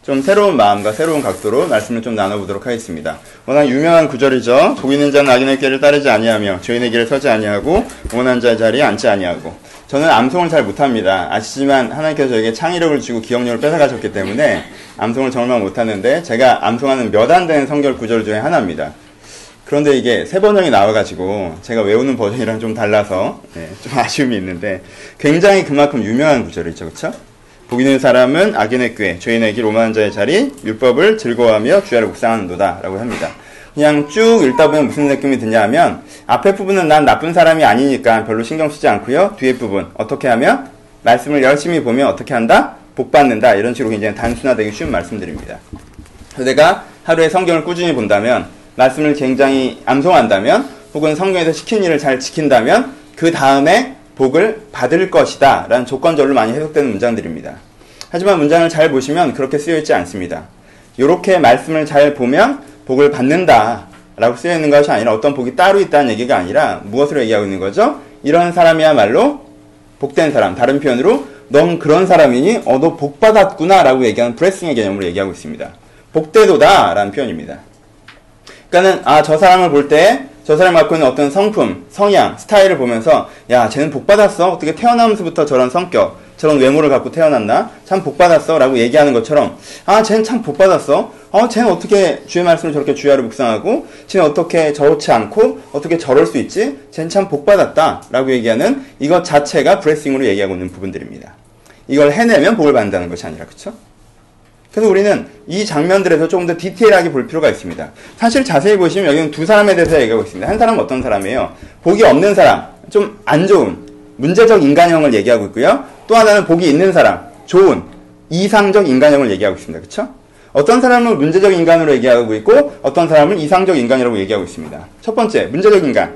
좀 새로운 마음과 새로운 각도로 말씀을 좀 나눠보도록 하겠습니다. 워낙 유명한 구절이죠. 복 있는 자는 악인의 길을 따르지 아니하며 죄인의 길을 서지 아니하고 오만한 자의 자리에 앉지 아니하고. 저는 암송을 잘 못합니다. 아시지만 하나님께서 저에게 창의력을 주고 기억력을 뺏어가셨기 때문에 암송을 정말 못하는데 제가 암송하는 몇 안 되는 성경 구절 중에 하나입니다. 그런데 이게 세 번역이 나와가지고 제가 외우는 버전이랑 좀 달라서 좀 아쉬움이 있는데 굉장히 그만큼 유명한 구절이죠. 그렇죠? 복 있는 사람은 악인의 꾀, 죄인의 길, 오만한 자의 자리, 율법을 즐거워하며 주야를 묵상하는도다 라고 합니다. 그냥 쭉 읽다 보면 무슨 느낌이 드냐 하면 앞에 부분은 난 나쁜 사람이 아니니까 별로 신경 쓰지 않고요. 뒤에 부분 어떻게 하면 말씀을 열심히 보면 어떻게 한다? 복 받는다. 이런 식으로 굉장히 단순화되기 쉬운 말씀드립니다. 내가 하루에 성경을 꾸준히 본다면, 말씀을 굉장히 암송한다면, 혹은 성경에서 시킨 일을 잘 지킨다면 그 다음에 복을 받을 것이다 라는 조건절로 많이 해석되는 문장들입니다. 하지만 문장을 잘 보시면 그렇게 쓰여있지 않습니다. 이렇게 말씀을 잘 보면 복을 받는다 라고 쓰여있는 것이 아니라 어떤 복이 따로 있다는 얘기가 아니라 무엇으로 얘기하고 있는 거죠? 이런 사람이야말로 복된 사람, 다른 표현으로 넌 그런 사람이니 너 복 받았구나 라고 얘기하는 브레싱의 개념으로 얘기하고 있습니다. 복되도다 라는 표현입니다. 그러니까는 저 사람을 볼 때 저 사람이 갖고 있는 어떤 성품, 성향, 스타일을 보면서 야 쟤는 복 받았어. 어떻게 태어나면서부터 저런 성격, 저런 외모를 갖고 태어났나? 참 복 받았어 라고 얘기하는 것처럼 쟤는 참 복 받았어. 쟤는 어떻게 주의 말씀을 저렇게 주야를 묵상하고 쟤는 어떻게 저렇지 않고 어떻게 저럴 수 있지? 쟤는 참 복 받았다 라고 얘기하는 이것 자체가 브레싱으로 얘기하고 있는 부분들입니다. 이걸 해내면 복을 받는다는 것이 아니라, 그쵸? 그래서 우리는 이 장면들에서 조금 더 디테일하게 볼 필요가 있습니다. 사실 자세히 보시면 여기는 두 사람에 대해서 얘기하고 있습니다. 한 사람은 어떤 사람이에요? 복이 없는 사람, 좀 안 좋은, 문제적 인간형을 얘기하고 있고요. 또 하나는 복이 있는 사람, 좋은, 이상적 인간형을 얘기하고 있습니다. 그쵸? 어떤 사람은 문제적 인간으로 얘기하고 있고 어떤 사람은 이상적 인간이라고 얘기하고 있습니다. 첫 번째, 문제적 인간.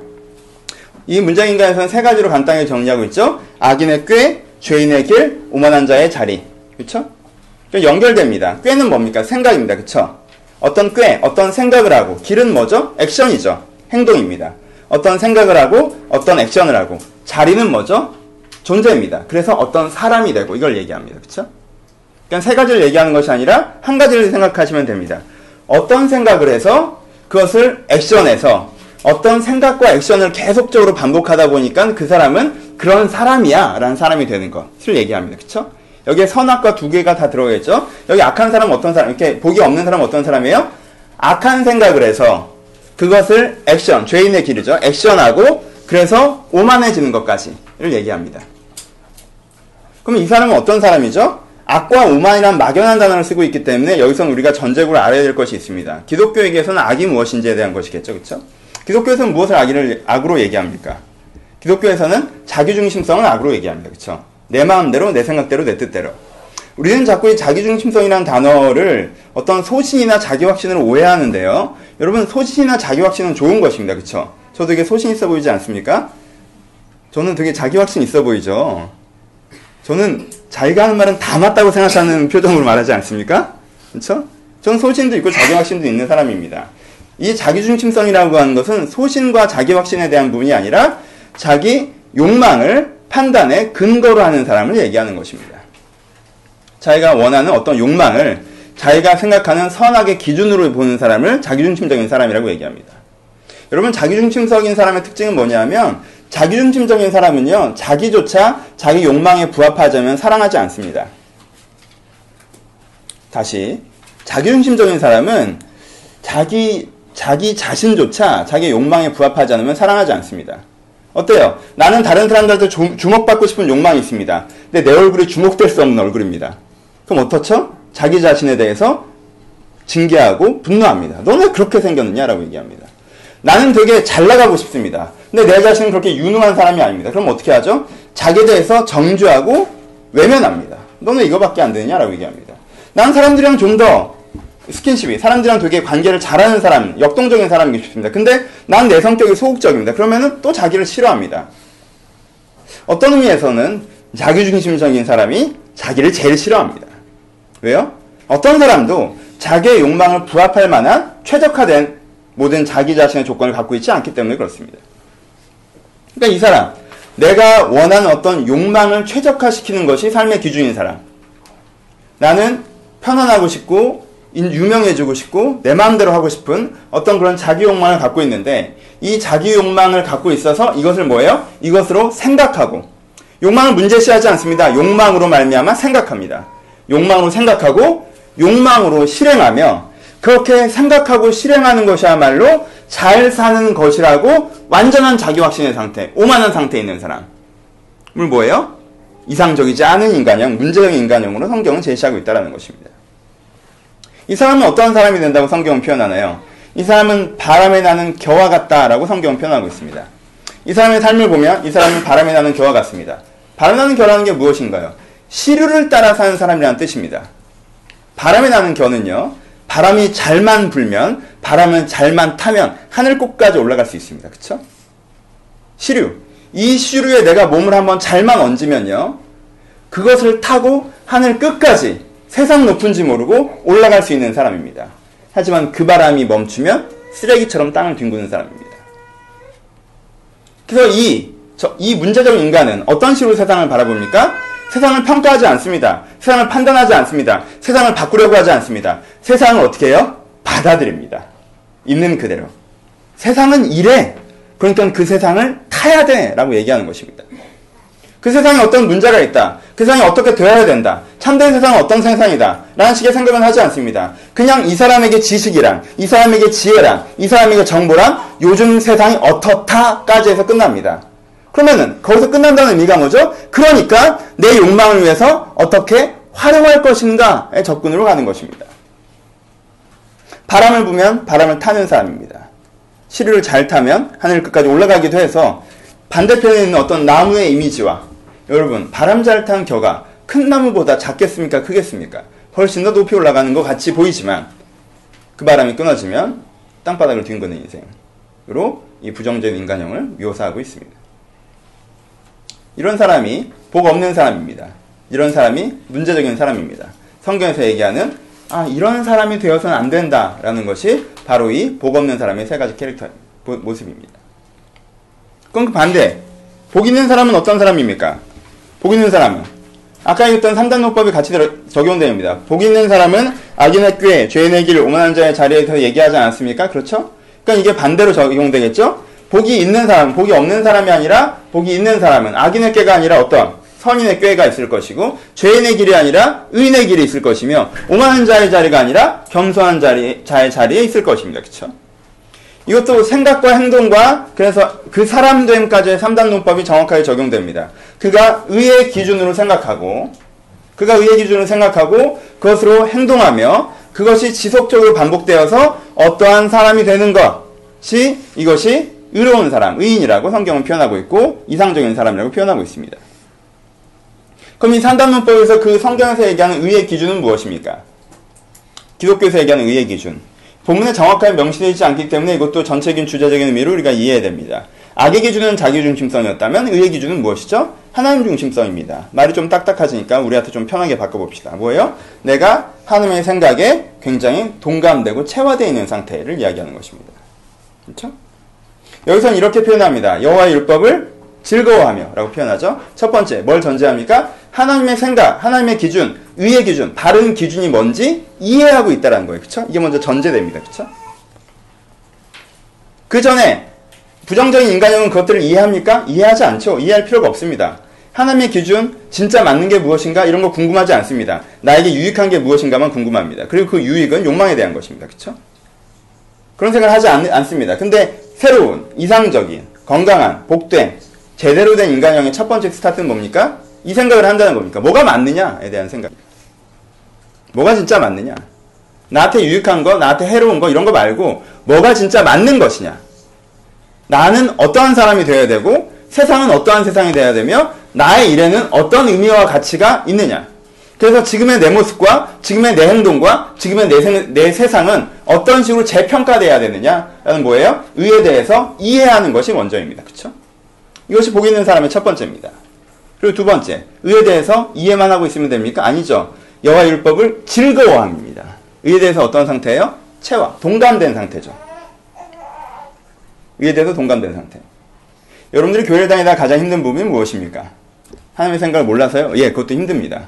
이 문제적 인간에서는 세 가지로 간단하게 정리하고 있죠. 악인의 꾀, 죄인의 길, 오만한 자의 자리. 그쵸? 연결됩니다. 꾀는 뭡니까? 생각입니다. 그쵸? 어떤 꾀, 어떤 생각을 하고, 길은 뭐죠? 액션이죠. 행동입니다. 어떤 생각을 하고, 어떤 액션을 하고, 자리는 뭐죠? 존재입니다. 그래서 어떤 사람이 되고, 이걸 얘기합니다. 그쵸? 그러니까 세 가지를 얘기하는 것이 아니라 한 가지를 생각하시면 됩니다. 어떤 생각을 해서 그것을 액션해서 어떤 생각과 액션을 계속적으로 반복하다 보니까 그 사람은 그런 사람이야 라는 사람이 되는 것을 얘기합니다. 그쵸? 여기에 선악과 두 개가 다 들어가겠죠? 여기 악한 사람은 어떤 사람, 이렇게 복이 없는 사람은 어떤 사람이에요? 악한 생각을 해서 그것을 액션, 죄인의 길이죠. 액션하고 그래서 오만해지는 것까지를 얘기합니다. 그럼 이 사람은 어떤 사람이죠? 악과 오만이란 막연한 단어를 쓰고 있기 때문에 여기서는 우리가 전제구를 알아야 될 것이 있습니다. 기독교에게서는 악이 무엇인지에 대한 것이겠죠. 그렇죠? 기독교에서는 무엇을 악으로 얘기합니까? 기독교에서는 자기중심성을 악으로 얘기합니다. 그렇죠? 내 마음대로, 내 생각대로, 내 뜻대로. 우리는 자꾸 이 자기중심성이라는 단어를 어떤 소신이나 자기확신으로 오해하는데요. 여러분, 소신이나 자기확신은 좋은 것입니다. 그쵸? 저도 되게 소신 있어 보이지 않습니까? 저는 되게 자기확신 있어 보이죠? 저는 자기가 하는 말은 다 맞다고 생각하는 표정으로 말하지 않습니까? 그쵸? 저는 소신도 있고 자기확신도 있는 사람입니다. 이 자기중심성이라고 하는 것은 소신과 자기확신에 대한 부분이 아니라 자기 욕망을 판단의 근거로 하는 사람을 얘기하는 것입니다. 자기가 원하는 어떤 욕망을 자기가 생각하는 선악의 기준으로 보는 사람을 자기중심적인 사람이라고 얘기합니다. 여러분, 자기중심적인 사람의 특징은 뭐냐면 자기중심적인 사람은요, 자기조차 자기 욕망에 부합하자면 사랑하지 않습니다. 다시, 자기중심적인 사람은 자기 자신조차 자기 욕망에 부합하지 않으면 사랑하지 않습니다. 어때요? 나는 다른 사람들한테 주목받고 싶은 욕망이 있습니다. 근데 내 얼굴이 주목될 수 없는 얼굴입니다. 그럼 어떻죠? 자기 자신에 대해서 징계하고 분노합니다. 너는 왜 그렇게 생겼느냐라고 얘기합니다. 나는 되게 잘 나가고 싶습니다. 근데 내 자신은 그렇게 유능한 사람이 아닙니다. 그럼 어떻게 하죠? 자기에 대해서 정죄하고 외면합니다. 너는 이거밖에 안 되느냐라고 얘기합니다. 난 사람들이랑 좀 더 스킨십이, 사람들이랑 되게 관계를 잘하는 사람, 역동적인 사람이기 싶습니다. 근데 난 내 성격이 소극적입니다. 그러면은 또 자기를 싫어합니다. 어떤 의미에서는 자기중심적인 사람이 자기를 제일 싫어합니다. 왜요? 어떤 사람도 자기의 욕망을 부합할 만한 최적화된 모든 자기 자신의 조건을 갖고 있지 않기 때문에 그렇습니다. 그러니까 이 사람, 내가 원하는 어떤 욕망을 최적화시키는 것이 삶의 기준인 사람. 나는 편안하고 싶고 유명해지고 싶고 내 마음대로 하고 싶은 어떤 그런 자기 욕망을 갖고 있는데 이 자기 욕망을 갖고 있어서 이것을 뭐예요? 이것으로 생각하고 욕망을 문제시하지 않습니다. 욕망으로 말미암아 생각합니다. 욕망으로 생각하고 욕망으로 실행하며 그렇게 생각하고 실행하는 것이야말로 잘 사는 것이라고 완전한 자기확신의 상태, 오만한 상태에 있는 사람을 뭐예요? 이상적이지 않은 인간형, 문제적인 인간형으로 성경은 제시하고 있다는 것입니다. 이 사람은 어떠한 사람이 된다고 성경은 표현하나요? 이 사람은 바람에 나는 겨와 같다라고 성경은 표현하고 있습니다. 이 사람의 삶을 보면 이 사람은 바람에 나는 겨와 같습니다. 바람에 나는 겨라는 게 무엇인가요? 시류를 따라 사는 사람이라는 뜻입니다. 바람에 나는 겨는요, 바람이 잘만 불면, 바람은 잘만 타면 하늘 꼭까지 올라갈 수 있습니다. 그쵸? 시류. 이 시류에 내가 몸을 한번 잘만 얹으면요, 그것을 타고 하늘 끝까지 세상 높은지 모르고 올라갈 수 있는 사람입니다. 하지만 그 바람이 멈추면 쓰레기처럼 땅을 뒹구는 사람입니다. 그래서 이 문제적 인간은 어떤 식으로 세상을 바라봅니까? 세상을 평가하지 않습니다. 세상을 판단하지 않습니다. 세상을 바꾸려고 하지 않습니다. 세상을 어떻게 해요? 받아들입니다. 있는 그대로. 세상은 이래. 그러니까 그 세상을 타야 돼 라고 얘기하는 것입니다. 그 세상에 어떤 문제가 있다. 그 세상이 어떻게 되어야 된다. 참된 세상은 어떤 세상이다. 라는 식의 생각은 하지 않습니다. 그냥 이 사람에게 지식이랑, 이 사람에게 지혜랑, 이 사람에게 정보랑 요즘 세상이 어떻다까지 해서 끝납니다. 그러면은 거기서 끝난다는 의미가 뭐죠? 그러니까 내 욕망을 위해서 어떻게 활용할 것인가의 접근으로 가는 것입니다. 바람을 부면 바람을 타는 사람입니다. 시류를 잘 타면 하늘 끝까지 올라가기도 해서 반대편에 있는 어떤 나무의 이미지와 여러분 바람 잘 탄 겨가 큰 나무보다 작겠습니까? 크겠습니까? 훨씬 더 높이 올라가는 것 같이 보이지만 그 바람이 끊어지면 땅바닥을 뒹구는 인생으로 이 부정적인 인간형을 묘사하고 있습니다. 이런 사람이 복 없는 사람입니다. 이런 사람이 문제적인 사람입니다. 성경에서 얘기하는 이런 사람이 되어서는 안 된다라는 것이 바로 이 복 없는 사람의 세 가지 캐릭터 모습입니다. 그럼 그 반대, 복 있는 사람은 어떤 사람입니까? 복 있는 사람은 아까 얘기했던 3단 논법이 같이 적용됩니다. 복 있는 사람은 악인의 꾀, 죄인의 길, 오만한 자의 자리에서 얘기하지 않았습니까? 그렇죠? 그러니까 이게 반대로 적용되겠죠? 복이 있는 사람, 복이 없는 사람이 아니라 복이 있는 사람은 악인의 꾀가 아니라 어떤 선인의 꾀가 있을 것이고 죄인의 길이 아니라 의인의 길이 있을 것이며 오만한 자의 자리가 아니라 겸손한 자의 자리에 있을 것입니다. 그렇죠? 이것도 생각과 행동과 그래서 그 사람됨까지의 3단 논법이 정확하게 적용됩니다. 그가 의의 기준으로 생각하고 그것으로 행동하며 그것이 지속적으로 반복되어서 어떠한 사람이 되는 것이 이것이 의로운 사람, 의인이라고 성경은 표현하고 있고 이상적인 사람이라고 표현하고 있습니다. 그럼 이 3단 논법에서 그 성경에서 얘기하는 의의 기준은 무엇입니까? 기독교에서 얘기하는 의의 기준. 본문에 정확하게 명시되지 않기 때문에 이것도 전체적인 주제적인 의미로 우리가 이해해야 됩니다. 악의 기준은 자기중심성이었다면 의의 기준은 무엇이죠? 하나님 중심성입니다. 말이 좀 딱딱하지니까 우리한테 좀 편하게 바꿔봅시다. 뭐예요? 내가 하나님의 생각에 굉장히 동감되고 체화되어 있는 상태를 이야기하는 것입니다. 그렇죠? 여기서는 이렇게 표현합니다. 여호와의 율법을 즐거워하며 라고 표현하죠. 첫 번째, 뭘 전제합니까? 하나님의 생각, 하나님의 기준, 의의 기준, 바른 기준이 뭔지 이해하고 있다는 거예요. 그쵸? 이게 먼저 전제됩니다. 그쵸? 그 전에 부정적인 인간형은 그것들을 이해합니까? 이해하지 않죠. 이해할 필요가 없습니다. 하나님의 기준, 진짜 맞는 게 무엇인가? 이런 거 궁금하지 않습니다. 나에게 유익한 게 무엇인가만 궁금합니다. 그리고 그 유익은 욕망에 대한 것입니다. 그쵸? 그런 생각을 하지 않습니다. 근데 새로운, 이상적인, 건강한, 복된, 제대로 된 인간형의 첫 번째 스타트는 뭡니까? 이 생각을 한다는 겁니까? 뭐가 맞느냐에 대한 생각. 뭐가 진짜 맞느냐? 나한테 유익한 거, 나한테 해로운 거 이런 거 말고 뭐가 진짜 맞는 것이냐? 나는 어떠한 사람이 되어야 되고 세상은 어떠한 세상이 되어야 되며 나의 일에는 어떤 의미와 가치가 있느냐? 그래서 지금의 내 모습과 지금의 내 행동과 지금의 내 세상은 어떤 식으로 재평가돼야 되느냐라는 뭐예요? 의에 대해서 이해하는 것이 먼저입니다. 그렇죠? 이것이 복 있는 사람의 첫 번째입니다. 그리고 두 번째, 의에 대해서 이해만 하고 있으면 됩니까? 아니죠. 여호와의 율법을 즐거워합니다. 의에 대해서 어떤 상태예요? 체화, 동감된 상태죠. 의에 대해서 동감된 상태. 여러분들이 교회를 다니다 가장 힘든 부분이 무엇입니까? 하나님의 생각을 몰라서요? 예, 그것도 힘듭니다.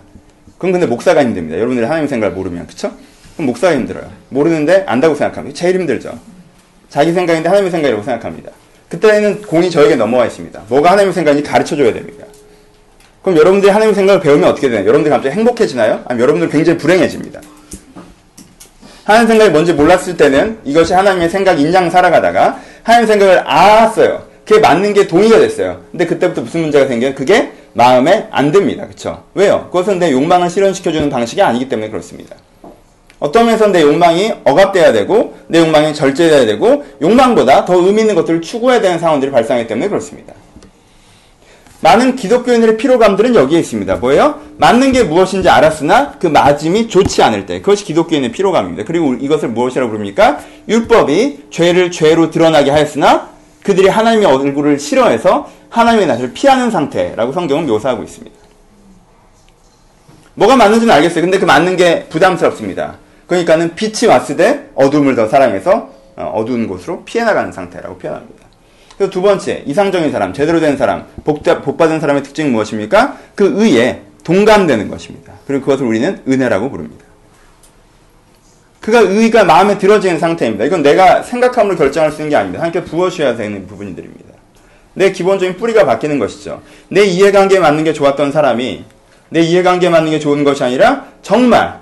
그럼 근데 목사가 힘듭니다. 여러분들이 하나님 생각을 모르면. 그쵸? 그럼 목사가 힘들어요. 모르는데 안다고 생각합니다. 제일 힘들죠. 자기 생각인데 하나님의 생각이라고 생각합니다. 그때는 공이 저에게 넘어와 있습니다. 뭐가 하나님의 생각인지 가르쳐줘야 됩니다. 그럼 여러분들이 하나님의 생각을 배우면 어떻게 되나요? 여러분들이 갑자기 행복해지나요? 아니면 여러분들은 굉장히 불행해집니다. 하나님 생각이 뭔지 몰랐을 때는 이것이 하나님의 생각인 양 살아가다가 하나님 생각을 알았어요. 그게 맞는 게 동의가 됐어요. 근데 그때부터 무슨 문제가 생겨요? 그게 마음에 안 듭니다. 그쵸? 왜요? 그것은 내 욕망을 실현시켜주는 방식이 아니기 때문에 그렇습니다. 어떤 면에서 내 욕망이 억압돼야 되고 내 욕망이 절제돼야 되고 욕망보다 더 의미 있는 것들을 추구해야 되는 상황들이 발생하기 때문에 그렇습니다. 많은 기독교인들의 피로감들은 여기에 있습니다. 뭐예요? 맞는 게 무엇인지 알았으나 그 맞음이 좋지 않을 때. 그것이 기독교인의 피로감입니다. 그리고 이것을 무엇이라고 부릅니까? 율법이 죄를 죄로 드러나게 하였으나 그들이 하나님의 얼굴을 싫어해서 하나님의 낯을 피하는 상태라고 성경은 묘사하고 있습니다. 뭐가 맞는지는 알겠어요. 근데 그 맞는 게 부담스럽습니다. 그러니까는 빛이 왔을 때 어둠을 더 사랑해서 어두운 곳으로 피해 나가는 상태라고 표현합니다. 그리고 두 번째, 이상적인 사람, 제대로 된 사람, 복받은 사람의 특징은 무엇입니까? 그 의에 동감되는 것입니다. 그리고 그것을 우리는 은혜라고 부릅니다. 그가 의가 마음에 들어지는 상태입니다. 이건 내가 생각함으로 결정할 수 있는 게 아닙니다. 하나님께 부어주셔야 되는 부분들입니다. 내 기본적인 뿌리가 바뀌는 것이죠. 내 이해관계에 맞는 게 좋았던 사람이 내 이해관계에 맞는 게 좋은 것이 아니라 정말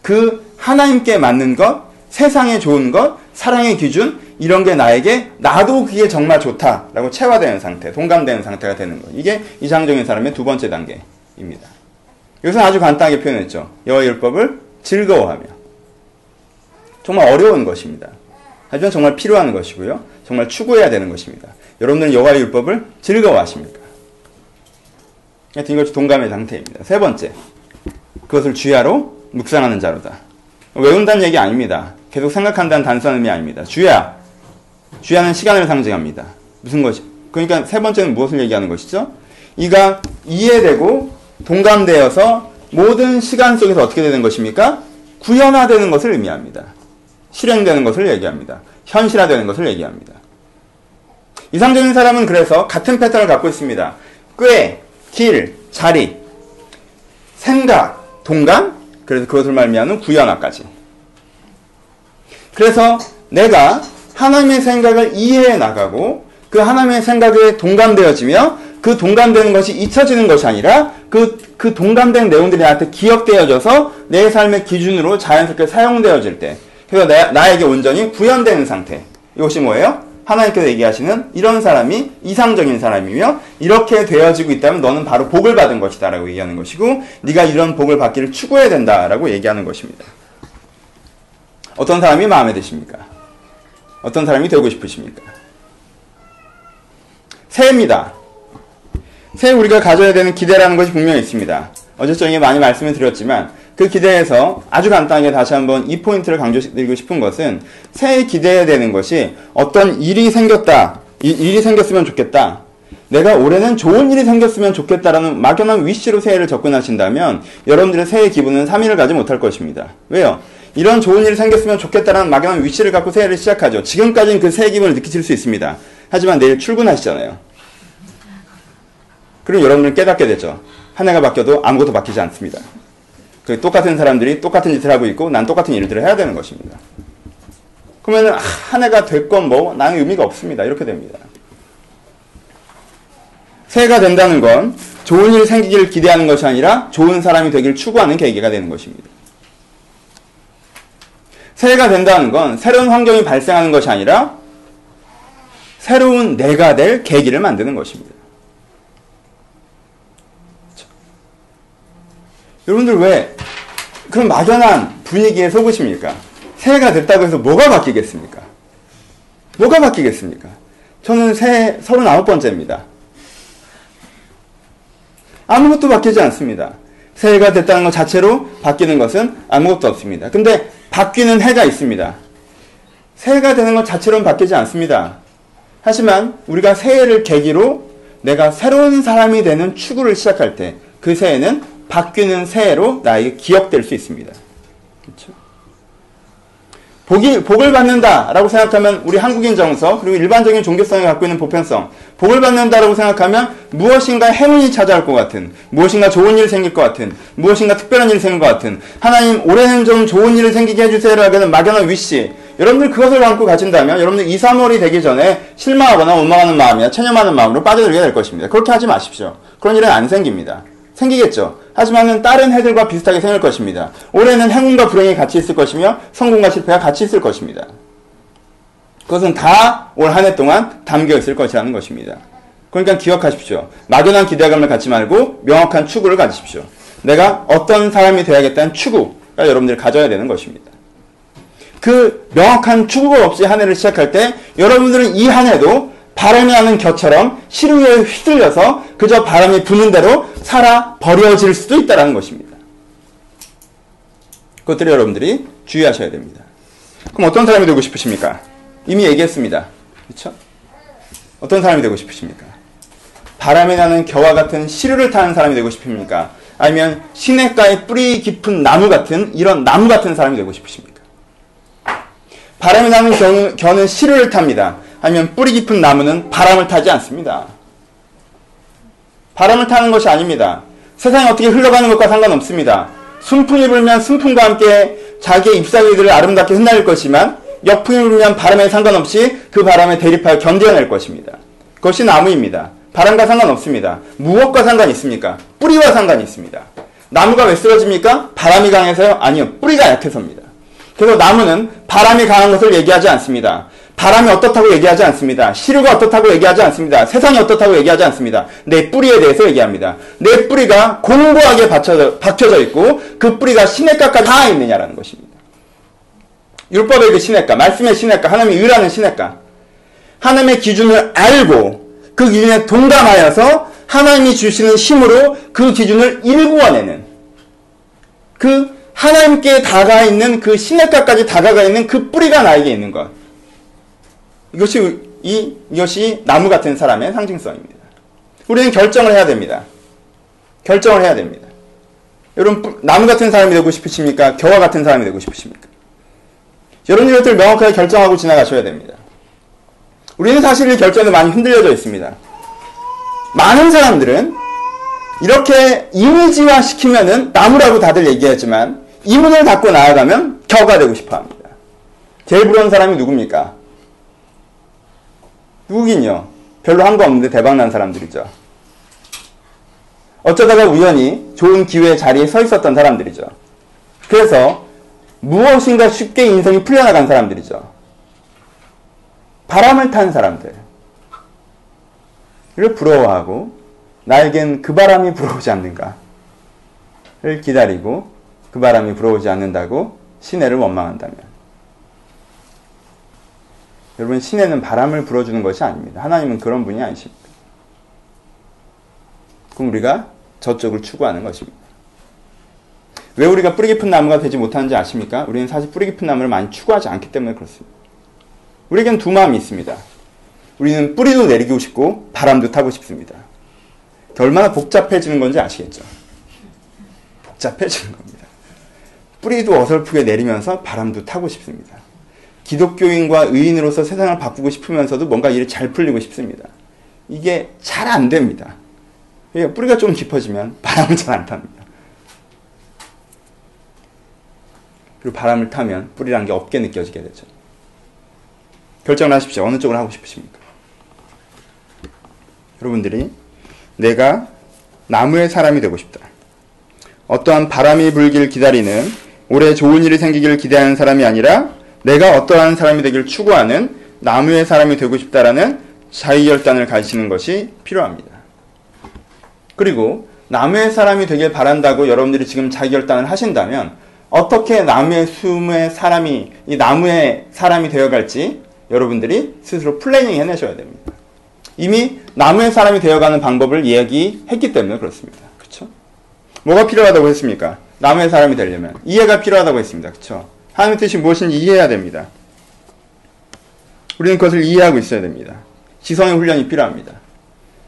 그 하나님께 맞는 것, 세상에 좋은 것, 사랑의 기준 이런 게 나에게 나도 그게 정말 좋다라고 체화되는 상태, 동감되는 상태가 되는 것. 이게 이상적인 사람의 두 번째 단계입니다. 여기서 아주 간단하게 표현했죠. 여호와의 율법을 즐거워하며. 정말 어려운 것입니다. 하지만 정말 필요한 것이고요. 정말 추구해야 되는 것입니다. 여러분들은 여호와의 율법을 즐거워하십니까? 하여튼 이것이 동감의 상태입니다. 세 번째, 그것을 주야로 묵상하는 자로다. 외운다는 얘기 아닙니다. 계속 생각한다는 단순한 의미 아닙니다. 주야는 시간을 상징합니다. 무슨 것이? 그러니까 세 번째는 무엇을 얘기하는 것이죠? 이가 이해되고 동감되어서 모든 시간 속에서 어떻게 되는 것입니까? 구현화되는 것을 의미합니다. 실행되는 것을 얘기합니다. 현실화되는 것을 얘기합니다. 이상적인 사람은 그래서 같은 패턴을 갖고 있습니다. 꽤, 길, 자리, 생각, 동감, 그래서 그것을 말미암는 구현화까지. 그래서 내가 하나님의 생각을 이해해 나가고 그 하나님의 생각에 동감되어지며 그 동감되는 것이 잊혀지는 것이 아니라 그 동감된 내용들이 나한테 기억되어져서 내 삶의 기준으로 자연스럽게 사용되어질 때 그래서 나에게 온전히 구현되는 상태. 이것이 뭐예요? 하나님께서 얘기하시는 이런 사람이 이상적인 사람이며 이렇게 되어지고 있다면 너는 바로 복을 받은 것이다 라고 얘기하는 것이고 네가 이런 복을 받기를 추구해야 된다라고 얘기하는 것입니다. 어떤 사람이 마음에 드십니까? 어떤 사람이 되고 싶으십니까? 새해입니다. 새해 우리가 가져야 되는 기대라는 것이 분명히 있습니다. 어제 저녁에 많이 말씀을 드렸지만 그 기대에서 아주 간단하게 다시 한번 이 포인트를 강조드리고 싶은 것은 새해 기대해야 되는 것이 어떤 일이 생겼다. 일이 생겼으면 좋겠다. 내가 올해는 좋은 일이 생겼으면 좋겠다라는 막연한 위시로 새해를 접근하신다면 여러분들의 새해 기분은 3일을 가지 못할 것입니다. 왜요? 이런 좋은 일이 생겼으면 좋겠다라는 막연한 위시를 갖고 새해를 시작하죠. 지금까지는 그 새해 기분을 느끼실 수 있습니다. 하지만 내일 출근하시잖아요. 그럼 여러분들은 깨닫게 되죠. 한 해가 바뀌어도 아무것도 바뀌지 않습니다. 똑같은 사람들이 똑같은 짓을 하고 있고 난 똑같은 일들을 해야 되는 것입니다. 그러면 한 해가 됐건 뭐 나는 의미가 없습니다. 이렇게 됩니다. 새해가 된다는 건 좋은 일이 생기기를 기대하는 것이 아니라 좋은 사람이 되기를 추구하는 계기가 되는 것입니다. 새해가 된다는 건 새로운 환경이 발생하는 것이 아니라 새로운 내가 될 계기를 만드는 것입니다. 여러분들 왜 그런 막연한 분위기에 속으십니까? 새해가 됐다고 해서 뭐가 바뀌겠습니까? 뭐가 바뀌겠습니까? 저는 새해 39번째입니다. 아무것도 바뀌지 않습니다. 새해가 됐다는 것 자체로 바뀌는 것은 아무것도 없습니다. 근데 바뀌는 해가 있습니다. 새해가 되는 것 자체로는 바뀌지 않습니다. 하지만 우리가 새해를 계기로 내가 새로운 사람이 되는 추구를 시작할 때 그 새해는 바뀌는 새해로 나에게 기억될 수 있습니다. 그렇죠? 복을 받는다라고 생각하면 우리 한국인 정서 그리고 일반적인 종교성이 갖고 있는 보편성, 복을 받는다라고 생각하면 무엇인가 행운이 찾아올 것 같은, 무엇인가 좋은 일이 생길 것 같은, 무엇인가 특별한 일이 생길 것 같은, 하나님 올해는 좀 좋은 일이 생기게 해주세요라고 하는 막연한 위시, 여러분들 그것을 안고 가진다면 여러분들 2, 3월이 되기 전에 실망하거나 원망하는 마음이나 체념하는 마음으로 빠져들게 될 것입니다. 그렇게 하지 마십시오. 그런 일은 안 생깁니다. 생기겠죠. 하지만은 다른 해들과 비슷하게 생길 것입니다. 올해는 행운과 불행이 같이 있을 것이며 성공과 실패가 같이 있을 것입니다. 그것은 다 올 한 해 동안 담겨 있을 것이라는 것입니다. 그러니까 기억하십시오. 막연한 기대감을 갖지 말고 명확한 추구를 가지십시오. 내가 어떤 사람이 되어야겠다는 추구가 여러분들이 가져야 되는 것입니다. 그 명확한 추구가 없이 한 해를 시작할 때 여러분들은 이 한 해도 바람이 나는 겨처럼 시루에 휩쓸려서 그저 바람이 부는 대로 살아 버려질 수도 있다는 것입니다. 그것들을 여러분들이 주의하셔야 됩니다. 그럼 어떤 사람이 되고 싶으십니까? 이미 얘기했습니다. 그렇죠? 어떤 사람이 되고 싶으십니까? 바람이 나는 겨와 같은 시루를 타는 사람이 되고 싶습니까? 아니면 시냇가에 뿌리 깊은 나무 같은 이런 나무 같은 사람이 되고 싶으십니까? 바람이 나는 겨는 시루를 탑니다. 아니면 뿌리 깊은 나무는 바람을 타지 않습니다. 바람을 타는 것이 아닙니다. 세상이 어떻게 흘러가는 것과 상관없습니다. 순풍이 불면 순풍과 함께 자기의 잎사귀들을 아름답게 흩날릴 것이지만 역풍이 불면 바람에 상관없이 그 바람에 대립하여 견뎌낼 것입니다. 그것이 나무입니다. 바람과 상관없습니다. 무엇과 상관이 있습니까? 뿌리와 상관이 있습니다. 나무가 왜 쓰러집니까? 바람이 강해서요? 아니요. 뿌리가 약해서입니다. 그래서 나무는 바람이 강한 것을 얘기하지 않습니다. 바람이 어떻다고 얘기하지 않습니다. 시루가 어떻다고 얘기하지 않습니다. 세상이 어떻다고 얘기하지 않습니다. 내 뿌리에 대해서 얘기합니다. 내 뿌리가 공고하게 박혀져 있고 그 뿌리가 시냇가까지 닿아 있느냐라는 것입니다. 율법의 그 시냇가, 말씀의 시냇가, 하나님의 의라는 시냇가, 하나님의 기준을 알고 그 기준에 동감하여서 하나님이 주시는 힘으로 그 기준을 일구어내는, 그 하나님께 다가가 있는 그 시냇가까지 다가가 있는 그 뿌리가 나에게 있는 것, 이것이 나무 같은 사람의 상징성입니다. 우리는 결정을 해야 됩니다. 결정을 해야 됩니다. 여러분, 나무 같은 사람이 되고 싶으십니까? 겨와 같은 사람이 되고 싶으십니까? 여러분, 이것들 명확하게 결정하고 지나가셔야 됩니다. 우리는 사실 이 결정에 많이 흔들려져 있습니다. 많은 사람들은 이렇게 이미지화 시키면은 나무라고 다들 얘기하지만 이 문을 닫고 나아가면 겨가 되고 싶어 합니다. 제일 부러운 사람이 누굽니까? 누구긴요? 별로 한 거 없는데 대박난 사람들이죠. 어쩌다가 우연히 좋은 기회의 자리에 서 있었던 사람들이죠. 그래서 무엇인가 쉽게 인생이 풀려나간 사람들이죠. 바람을 탄 사람들을 부러워하고 나에겐 그 바람이 불어오지 않는가를 기다리고 그 바람이 불어오지 않는다고 시내를 원망한다면, 여러분, 시내는 바람을 불어주는 것이 아닙니다. 하나님은 그런 분이 아니십니다. 그럼 우리가 저쪽을 추구하는 것입니다. 왜 우리가 뿌리 깊은 나무가 되지 못하는지 아십니까? 우리는 사실 뿌리 깊은 나무를 많이 추구하지 않기 때문에 그렇습니다. 우리에겐 두 마음이 있습니다. 우리는 뿌리도 내리고 싶고 바람도 타고 싶습니다. 얼마나 복잡해지는 건지 아시겠죠? 복잡해지는 겁니다. 뿌리도 어설프게 내리면서 바람도 타고 싶습니다. 기독교인과 의인으로서 세상을 바꾸고 싶으면서도 뭔가 일이 잘 풀리고 싶습니다. 이게 잘 안 됩니다. 뿌리가 좀 깊어지면 바람은 잘 안 탑니다. 그리고 바람을 타면 뿌리란 게 없게 느껴지게 되죠. 결정을 하십시오. 어느 쪽을 하고 싶으십니까? 여러분들이 내가 나무의 사람이 되고 싶다, 어떠한 바람이 불길 기다리는, 올해 좋은 일이 생기길 기대하는 사람이 아니라 내가 어떠한 사람이 되길 추구하는 나무의 사람이 되고 싶다라는 자의결단을 가지시는 것이 필요합니다. 그리고 나무의 사람이 되길 바란다고 여러분들이 지금 자의결단을 하신다면 어떻게 나무의 숨의 사람이, 이 나무의 사람이 되어갈지 여러분들이 스스로 플래닝 해내셔야 됩니다. 이미 나무의 사람이 되어가는 방법을 이야기했기 때문에 그렇습니다. 그렇죠? 뭐가 필요하다고 했습니까? 나무의 사람이 되려면 이해가 필요하다고 했습니다. 그렇죠? 하나님의 뜻이 무엇인지 이해해야 됩니다. 우리는 그것을 이해하고 있어야 됩니다. 지성의 훈련이 필요합니다.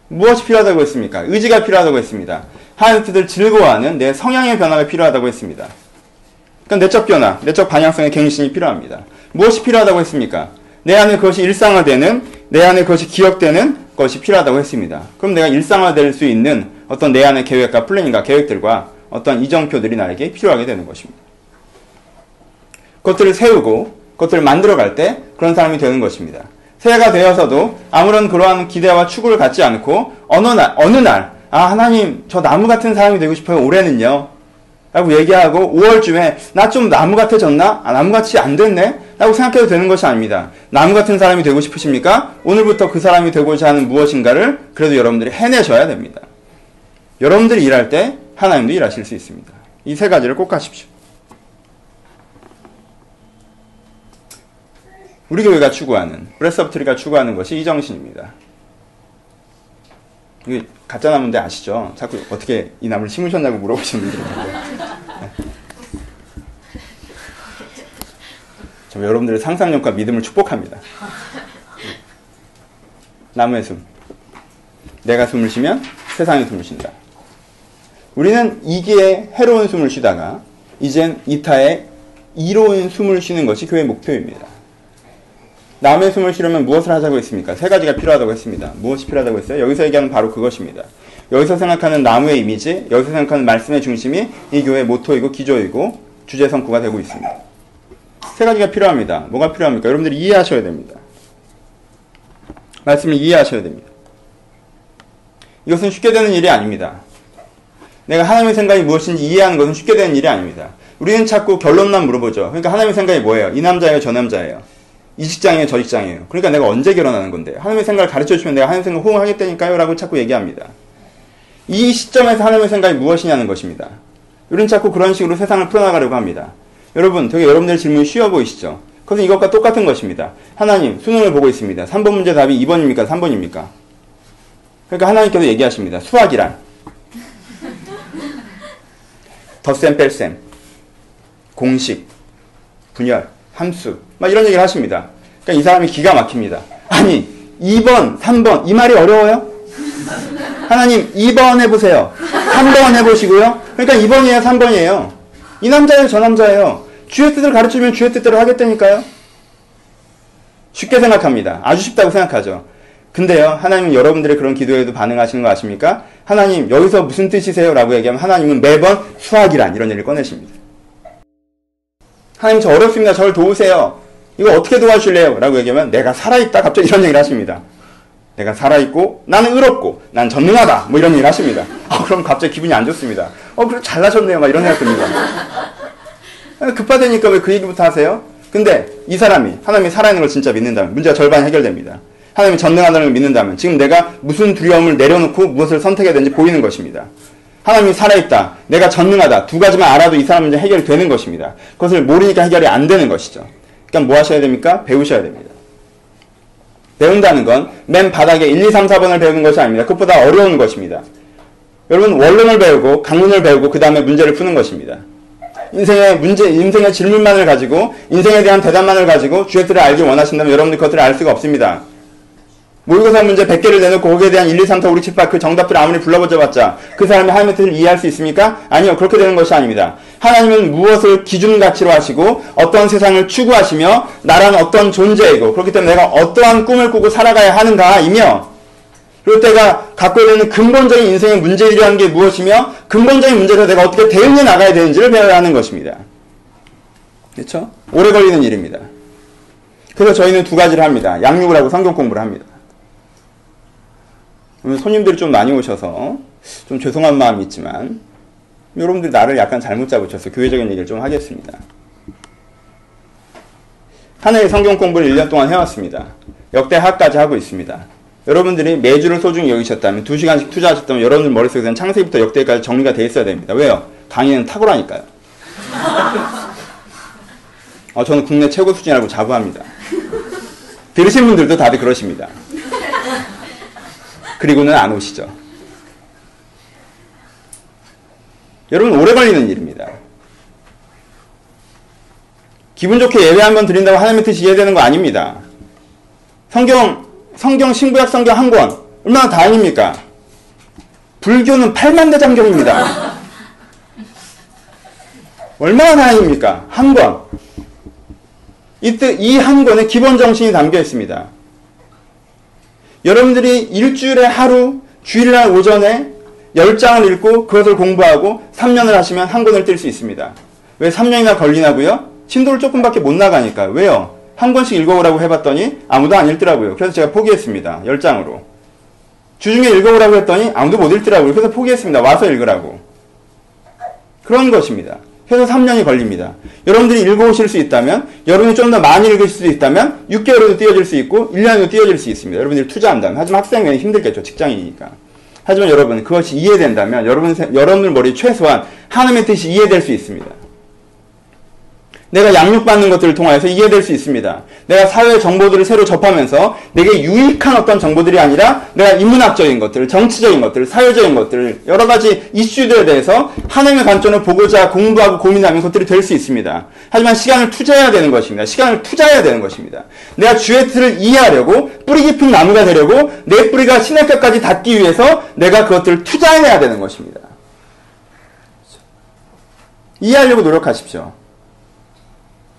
무엇이 필요하다고 했습니까? 의지가 필요하다고 했습니다. 하나님의 뜻을 즐거워하는 내 성향의 변화가 필요하다고 했습니다. 그러니까 내적 변화, 내적 방향성의 갱신이 필요합니다. 무엇이 필요하다고 했습니까? 내 안에 그것이 일상화되는, 내 안에 그것이 기억되는 것이 필요하다고 했습니다. 그럼 내가 일상화될 수 있는 어떤 내 안의 계획과 플래닝과 계획들과 어떤 이정표들이 나에게 필요하게 되는 것입니다. 그것들을 세우고 그것들을 만들어갈 때 그런 사람이 되는 것입니다. 새해가 되어서도 아무런 그러한 기대와 추구를 갖지 않고 어느 날 하나님 저 나무 같은 사람이 되고 싶어요. 올해는요. 라고 얘기하고 5월쯤에 나 좀 나무 같아졌나? 나무같이 안 됐네? 라고 생각해도 되는 것이 아닙니다. 나무 같은 사람이 되고 싶으십니까? 오늘부터 그 사람이 되고자 하는 무엇인가를 그래도 여러분들이 해내셔야 됩니다. 여러분들이 일할 때 하나님도 일하실 수 있습니다. 이 세 가지를 꼭 하십시오. 우리 교회가 추구하는, 브레스 오브 트리가 추구하는 것이 이 정신입니다. 이게 가짜 나무인데 아시죠? 자꾸 어떻게 이 나무를 심으셨냐고 물어보시는 분들이 있는데. 저 여러분들의 상상력과 믿음을 축복합니다. 나무의 숨. 내가 숨을 쉬면 세상이 숨을 쉰다. 우리는 이기에 해로운 숨을 쉬다가 이젠 이타에 이로운 숨을 쉬는 것이 교회의 목표입니다. 남의 숨을 쉬려면 무엇을 하자고 했습니까? 세 가지가 필요하다고 했습니다. 무엇이 필요하다고 했어요? 여기서 얘기하는 바로 그것입니다. 여기서 생각하는 나무의 이미지, 여기서 생각하는 말씀의 중심이 이 교회의 모토이고 기조이고 주제 성구가 되고 있습니다. 세 가지가 필요합니다. 뭐가 필요합니까? 여러분들이 이해하셔야 됩니다. 말씀을 이해하셔야 됩니다. 이것은 쉽게 되는 일이 아닙니다. 내가 하나님의 생각이 무엇인지 이해하는 것은 쉽게 되는 일이 아닙니다. 우리는 자꾸 결론만 물어보죠. 그러니까 하나님의 생각이 뭐예요? 이 남자예요? 저 남자예요? 이 직장이에요? 저 직장이에요? 그러니까 내가 언제 결혼하는 건데? 하나님의 생각을 가르쳐주시면 내가 하나님의 생각을 호응하겠다니까요? 라고 자꾸 얘기합니다. 이 시점에서 하나님의 생각이 무엇이냐는 것입니다. 우리는 자꾸 그런 식으로 세상을 풀어나가려고 합니다. 여러분, 되게 여러분들의 질문이 쉬워 보이시죠? 그것은 이것과 똑같은 것입니다. 하나님, 수능을 보고 있습니다. 3번 문제 답이 2번입니까? 3번입니까? 그러니까 하나님께서 얘기하십니다. 수학이란 덧셈, 뺄셈, 공식, 분열, 함수, 막 이런 얘기를 하십니다. 그러니까 이 사람이 기가 막힙니다. 아니, 2번, 3번, 이 말이 어려워요? 하나님, 2번 해보세요. 3번 해보시고요. 그러니까 2번이에요, 3번이에요. 이 남자예요, 저 남자예요. 주의 뜻을 가르치면 주의 뜻대로 하겠다니까요? 쉽게 생각합니다. 아주 쉽다고 생각하죠. 근데요, 하나님은 여러분들의 그런 기도에도 반응하시는 거 아십니까? 하나님, 여기서 무슨 뜻이세요? 라고 얘기하면 하나님은 매번 수학이란 이런 얘기를 꺼내십니다. 하나님, 저 어렵습니다. 저를 도우세요. 이거 어떻게 도와주실래요? 라고 얘기하면 내가 살아있다. 갑자기 이런 얘기를 하십니다. 내가 살아있고 나는 의롭고 난 전능하다. 뭐 이런 얘기를 하십니다. 그럼 갑자기 기분이 안 좋습니다. 그래 잘나셨네요. 막 이런 생각 듭니다. 급하다니까 왜 그 얘기부터 하세요? 근데 이 사람이 하나님이 살아있는 걸 진짜 믿는다면 문제가 절반 해결됩니다. 하나님이 전능하다는 걸 믿는다면 지금 내가 무슨 두려움을 내려놓고 무엇을 선택해야 되는지 보이는 것입니다. 하나님이 살아있다. 내가 전능하다. 두 가지만 알아도 이 사람 문제 해결이 되는 것입니다. 그것을 모르니까 해결이 안 되는 것이죠. 그러니까 뭐 하셔야 됩니까? 배우셔야 됩니다. 배운다는 건 맨 바닥에 1, 2, 3, 4번을 배우는 것이 아닙니다. 그것보다 어려운 것입니다. 여러분, 원론을 배우고 강론을 배우고 그 다음에 문제를 푸는 것입니다. 인생의 문제, 인생의 질문만을 가지고 인생에 대한 대답만을 가지고 주의 뜻을 알기 원하신다면 여러분들 그것들을 알 수가 없습니다. 모의고사 문제 100개를 내놓고 거기에 대한 1, 2, 3, 4, 5, 6, 7, 8 그 정답들을 아무리 불러보자봤자 그 사람이 하나님의 뜻을 이해할 수 있습니까? 아니요. 그렇게 되는 것이 아닙니다. 하나님은 무엇을 기준 가치로 하시고 어떤 세상을 추구하시며 나라는 어떤 존재이고 그렇기 때문에 내가 어떠한 꿈을 꾸고 살아가야 하는가이며 그리고 내가 갖고 있는 근본적인 인생의 문제이라는 게 무엇이며 근본적인 문제에서 내가 어떻게 대응해 나가야 되는지를 배워야 하는 것입니다. 그렇죠? 오래 걸리는 일입니다. 그래서 저희는 두 가지를 합니다. 양육을 하고 성경 공부를 합니다. 오늘 손님들이 좀 많이 오셔서 좀 죄송한 마음이 있지만 여러분들이 나를 약간 잘못 잡으셔서 교회적인 얘기를 좀 하겠습니다. 한 해의 성경 공부를 1년 동안 해왔습니다. 역대하까지 하고 있습니다. 여러분들이 매주를 소중히 여기셨다면 2시간씩 투자하셨다면 여러분들 머릿속에서는 창세기부터 역대까지 정리가 돼 있어야 됩니다. 왜요? 강의는 탁월하니까요. 저는 국내 최고 수준이라고 자부합니다. 들으신 분들도 다들 그러십니다. 그리고는 안 오시죠. 여러분, 오래 걸리는 일입니다. 기분 좋게 예배 한번 드린다고 하나님의 뜻이 이해되는 거 아닙니다. 성경 신구약 성경 한 권 얼마나 다행입니까? 불교는 8만 대장경입니다. 얼마나 다행입니까? 한 권. 이때 이 한 권에 기본 정신이 담겨 있습니다. 여러분들이 일주일에 하루, 주일날 오전에 10장을 읽고 그것을 공부하고 3년을 하시면 한 권을 뗄 수 있습니다. 왜 3년이나 걸리나고요? 신도를 조금밖에 못 나가니까. 왜요? 한 권씩 읽어보라고 해봤더니 아무도 안 읽더라고요. 그래서 제가 포기했습니다. 10장으로. 주중에 읽어보라고 했더니 아무도 못 읽더라고요. 그래서 포기했습니다. 와서 읽으라고. 그런 것입니다. 그래서 3년이 걸립니다. 여러분들이 읽어오실 수 있다면, 여러분이 좀 더 많이 읽을 수 있다면 6개월에도 뛰어질 수 있고 1년에도 뛰어질 수 있습니다. 여러분들이 투자한다면. 하지만 학생은 힘들겠죠. 직장인이니까. 하지만 여러분, 그것이 이해된다면 여러분들 머리 최소한 하나님의 뜻이 이해될 수 있습니다. 내가 양육받는 것들을 통하여서 이해될 수 있습니다. 내가 사회 정보들을 새로 접하면서 내게 유익한 어떤 정보들이 아니라 내가 인문학적인 것들, 정치적인 것들, 사회적인 것들, 여러 가지 이슈들에 대해서 하나님의 관점을 보고자 공부하고 고민하면 것들이 될 수 있습니다. 하지만 시간을 투자해야 되는 것입니다. 시간을 투자해야 되는 것입니다. 내가 주의 뜻을 이해하려고 뿌리 깊은 나무가 되려고 내 뿌리가 신의 끝까지 닿기 위해서 내가 그것들을 투자해야 되는 것입니다. 이해하려고 노력하십시오.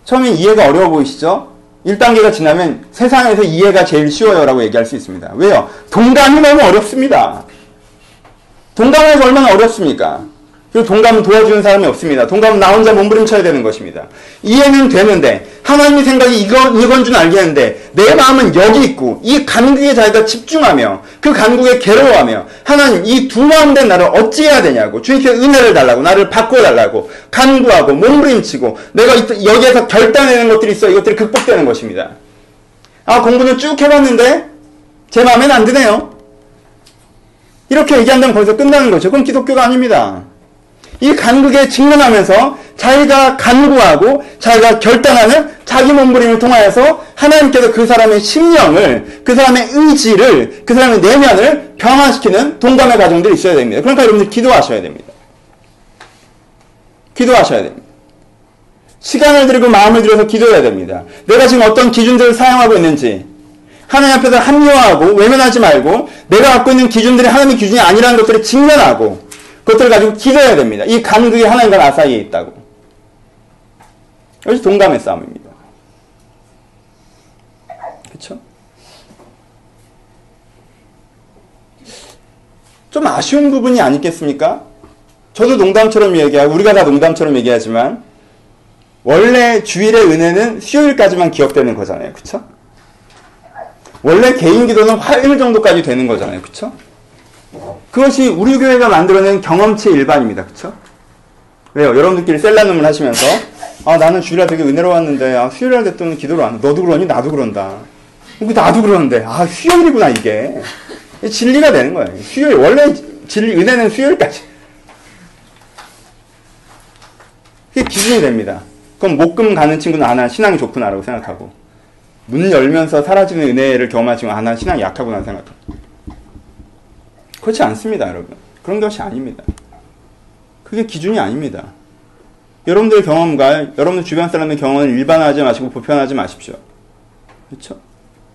처음엔 이해가 어려워 보이시죠? 1단계가 지나면 세상에서 이해가 제일 쉬워요 라고 얘기할 수 있습니다. 왜요? 동감이 너무 어렵습니다. 동감하기가 얼마나 어렵습니까? 그리고 동감은 도와주는 사람이 없습니다. 동감은 나 혼자 몸부림쳐야 되는 것입니다. 이해는 되는데 하나님의 생각이 이건 줄 알겠는데 내 마음은 여기 있고 이 간극에 자기가 집중하며 그 간극에 괴로워하며 하나님 이 두 마음 된 나를 어찌해야 되냐고 주님께 은혜를 달라고 나를 바꿔달라고 간구하고 몸부림치고 내가 여기에서 결단내는 것들이 있어 이것들이 극복되는 것입니다. 아 공부는 쭉 해봤는데 제 마음에는 안 드네요. 이렇게 얘기한다면 거기서 끝나는 거죠. 그럼 기독교가 아닙니다. 이 간극에 직면하면서 자기가 간구하고 자기가 결단하는 자기 몸부림을 통하여서 하나님께서 그 사람의 심령을, 그 사람의 의지를, 그 사람의 내면을 변화시키는 동감의 과정들이 있어야 됩니다. 그러니까 여러분들 기도하셔야 됩니다. 기도하셔야 됩니다. 시간을 들이고 마음을 들여서 기도해야 됩니다. 내가 지금 어떤 기준들을 사용하고 있는지 하나님 앞에서 합리화하고 외면하지 말고 내가 갖고 있는 기준들이 하나님의 기준이 아니라는 것들을 직면하고 그것들을 가지고 기도해야 됩니다. 이 간극이 하나님과 나 사이에 있다고. 이것이 동감의 싸움입니다. 그렇죠? 좀 아쉬운 부분이 아니겠습니까? 저도 농담처럼 얘기하고 우리가 다 농담처럼 얘기하지만 원래 주일의 은혜는 수요일까지만 기억되는 거잖아요. 그렇죠? 원래 개인 기도는 화요일 정도까지 되는 거잖아요. 그렇죠? 그것이 우리 교회가 만들어낸 경험치 일반입니다. 그쵸? 왜요? 여러분들끼리 셀라눔을 하시면서 아 나는 주일날 되게 은혜로웠는데 아 수요일날 됐더니 기도를 안 해. 너도 그러니? 나도 그런다. 나도 그러는데 아 수요일이구나 이게. 진리가 되는 거예요. 수요일 원래 진리 은혜는 수요일까지. 그게 기준이 됩니다. 그럼 목금 가는 친구는 아 난 신앙이 좋구나라고 생각하고 문 열면서 사라지는 은혜를 경험한 친구는 아 난 신앙이 약하구나 생각하고 그렇지 않습니다, 여러분. 그런 것이 아닙니다. 그게 기준이 아닙니다. 여러분들의 경험과 여러분들 주변 사람의 경험을 일반화하지 마시고 보편하지 마십시오. 그렇죠?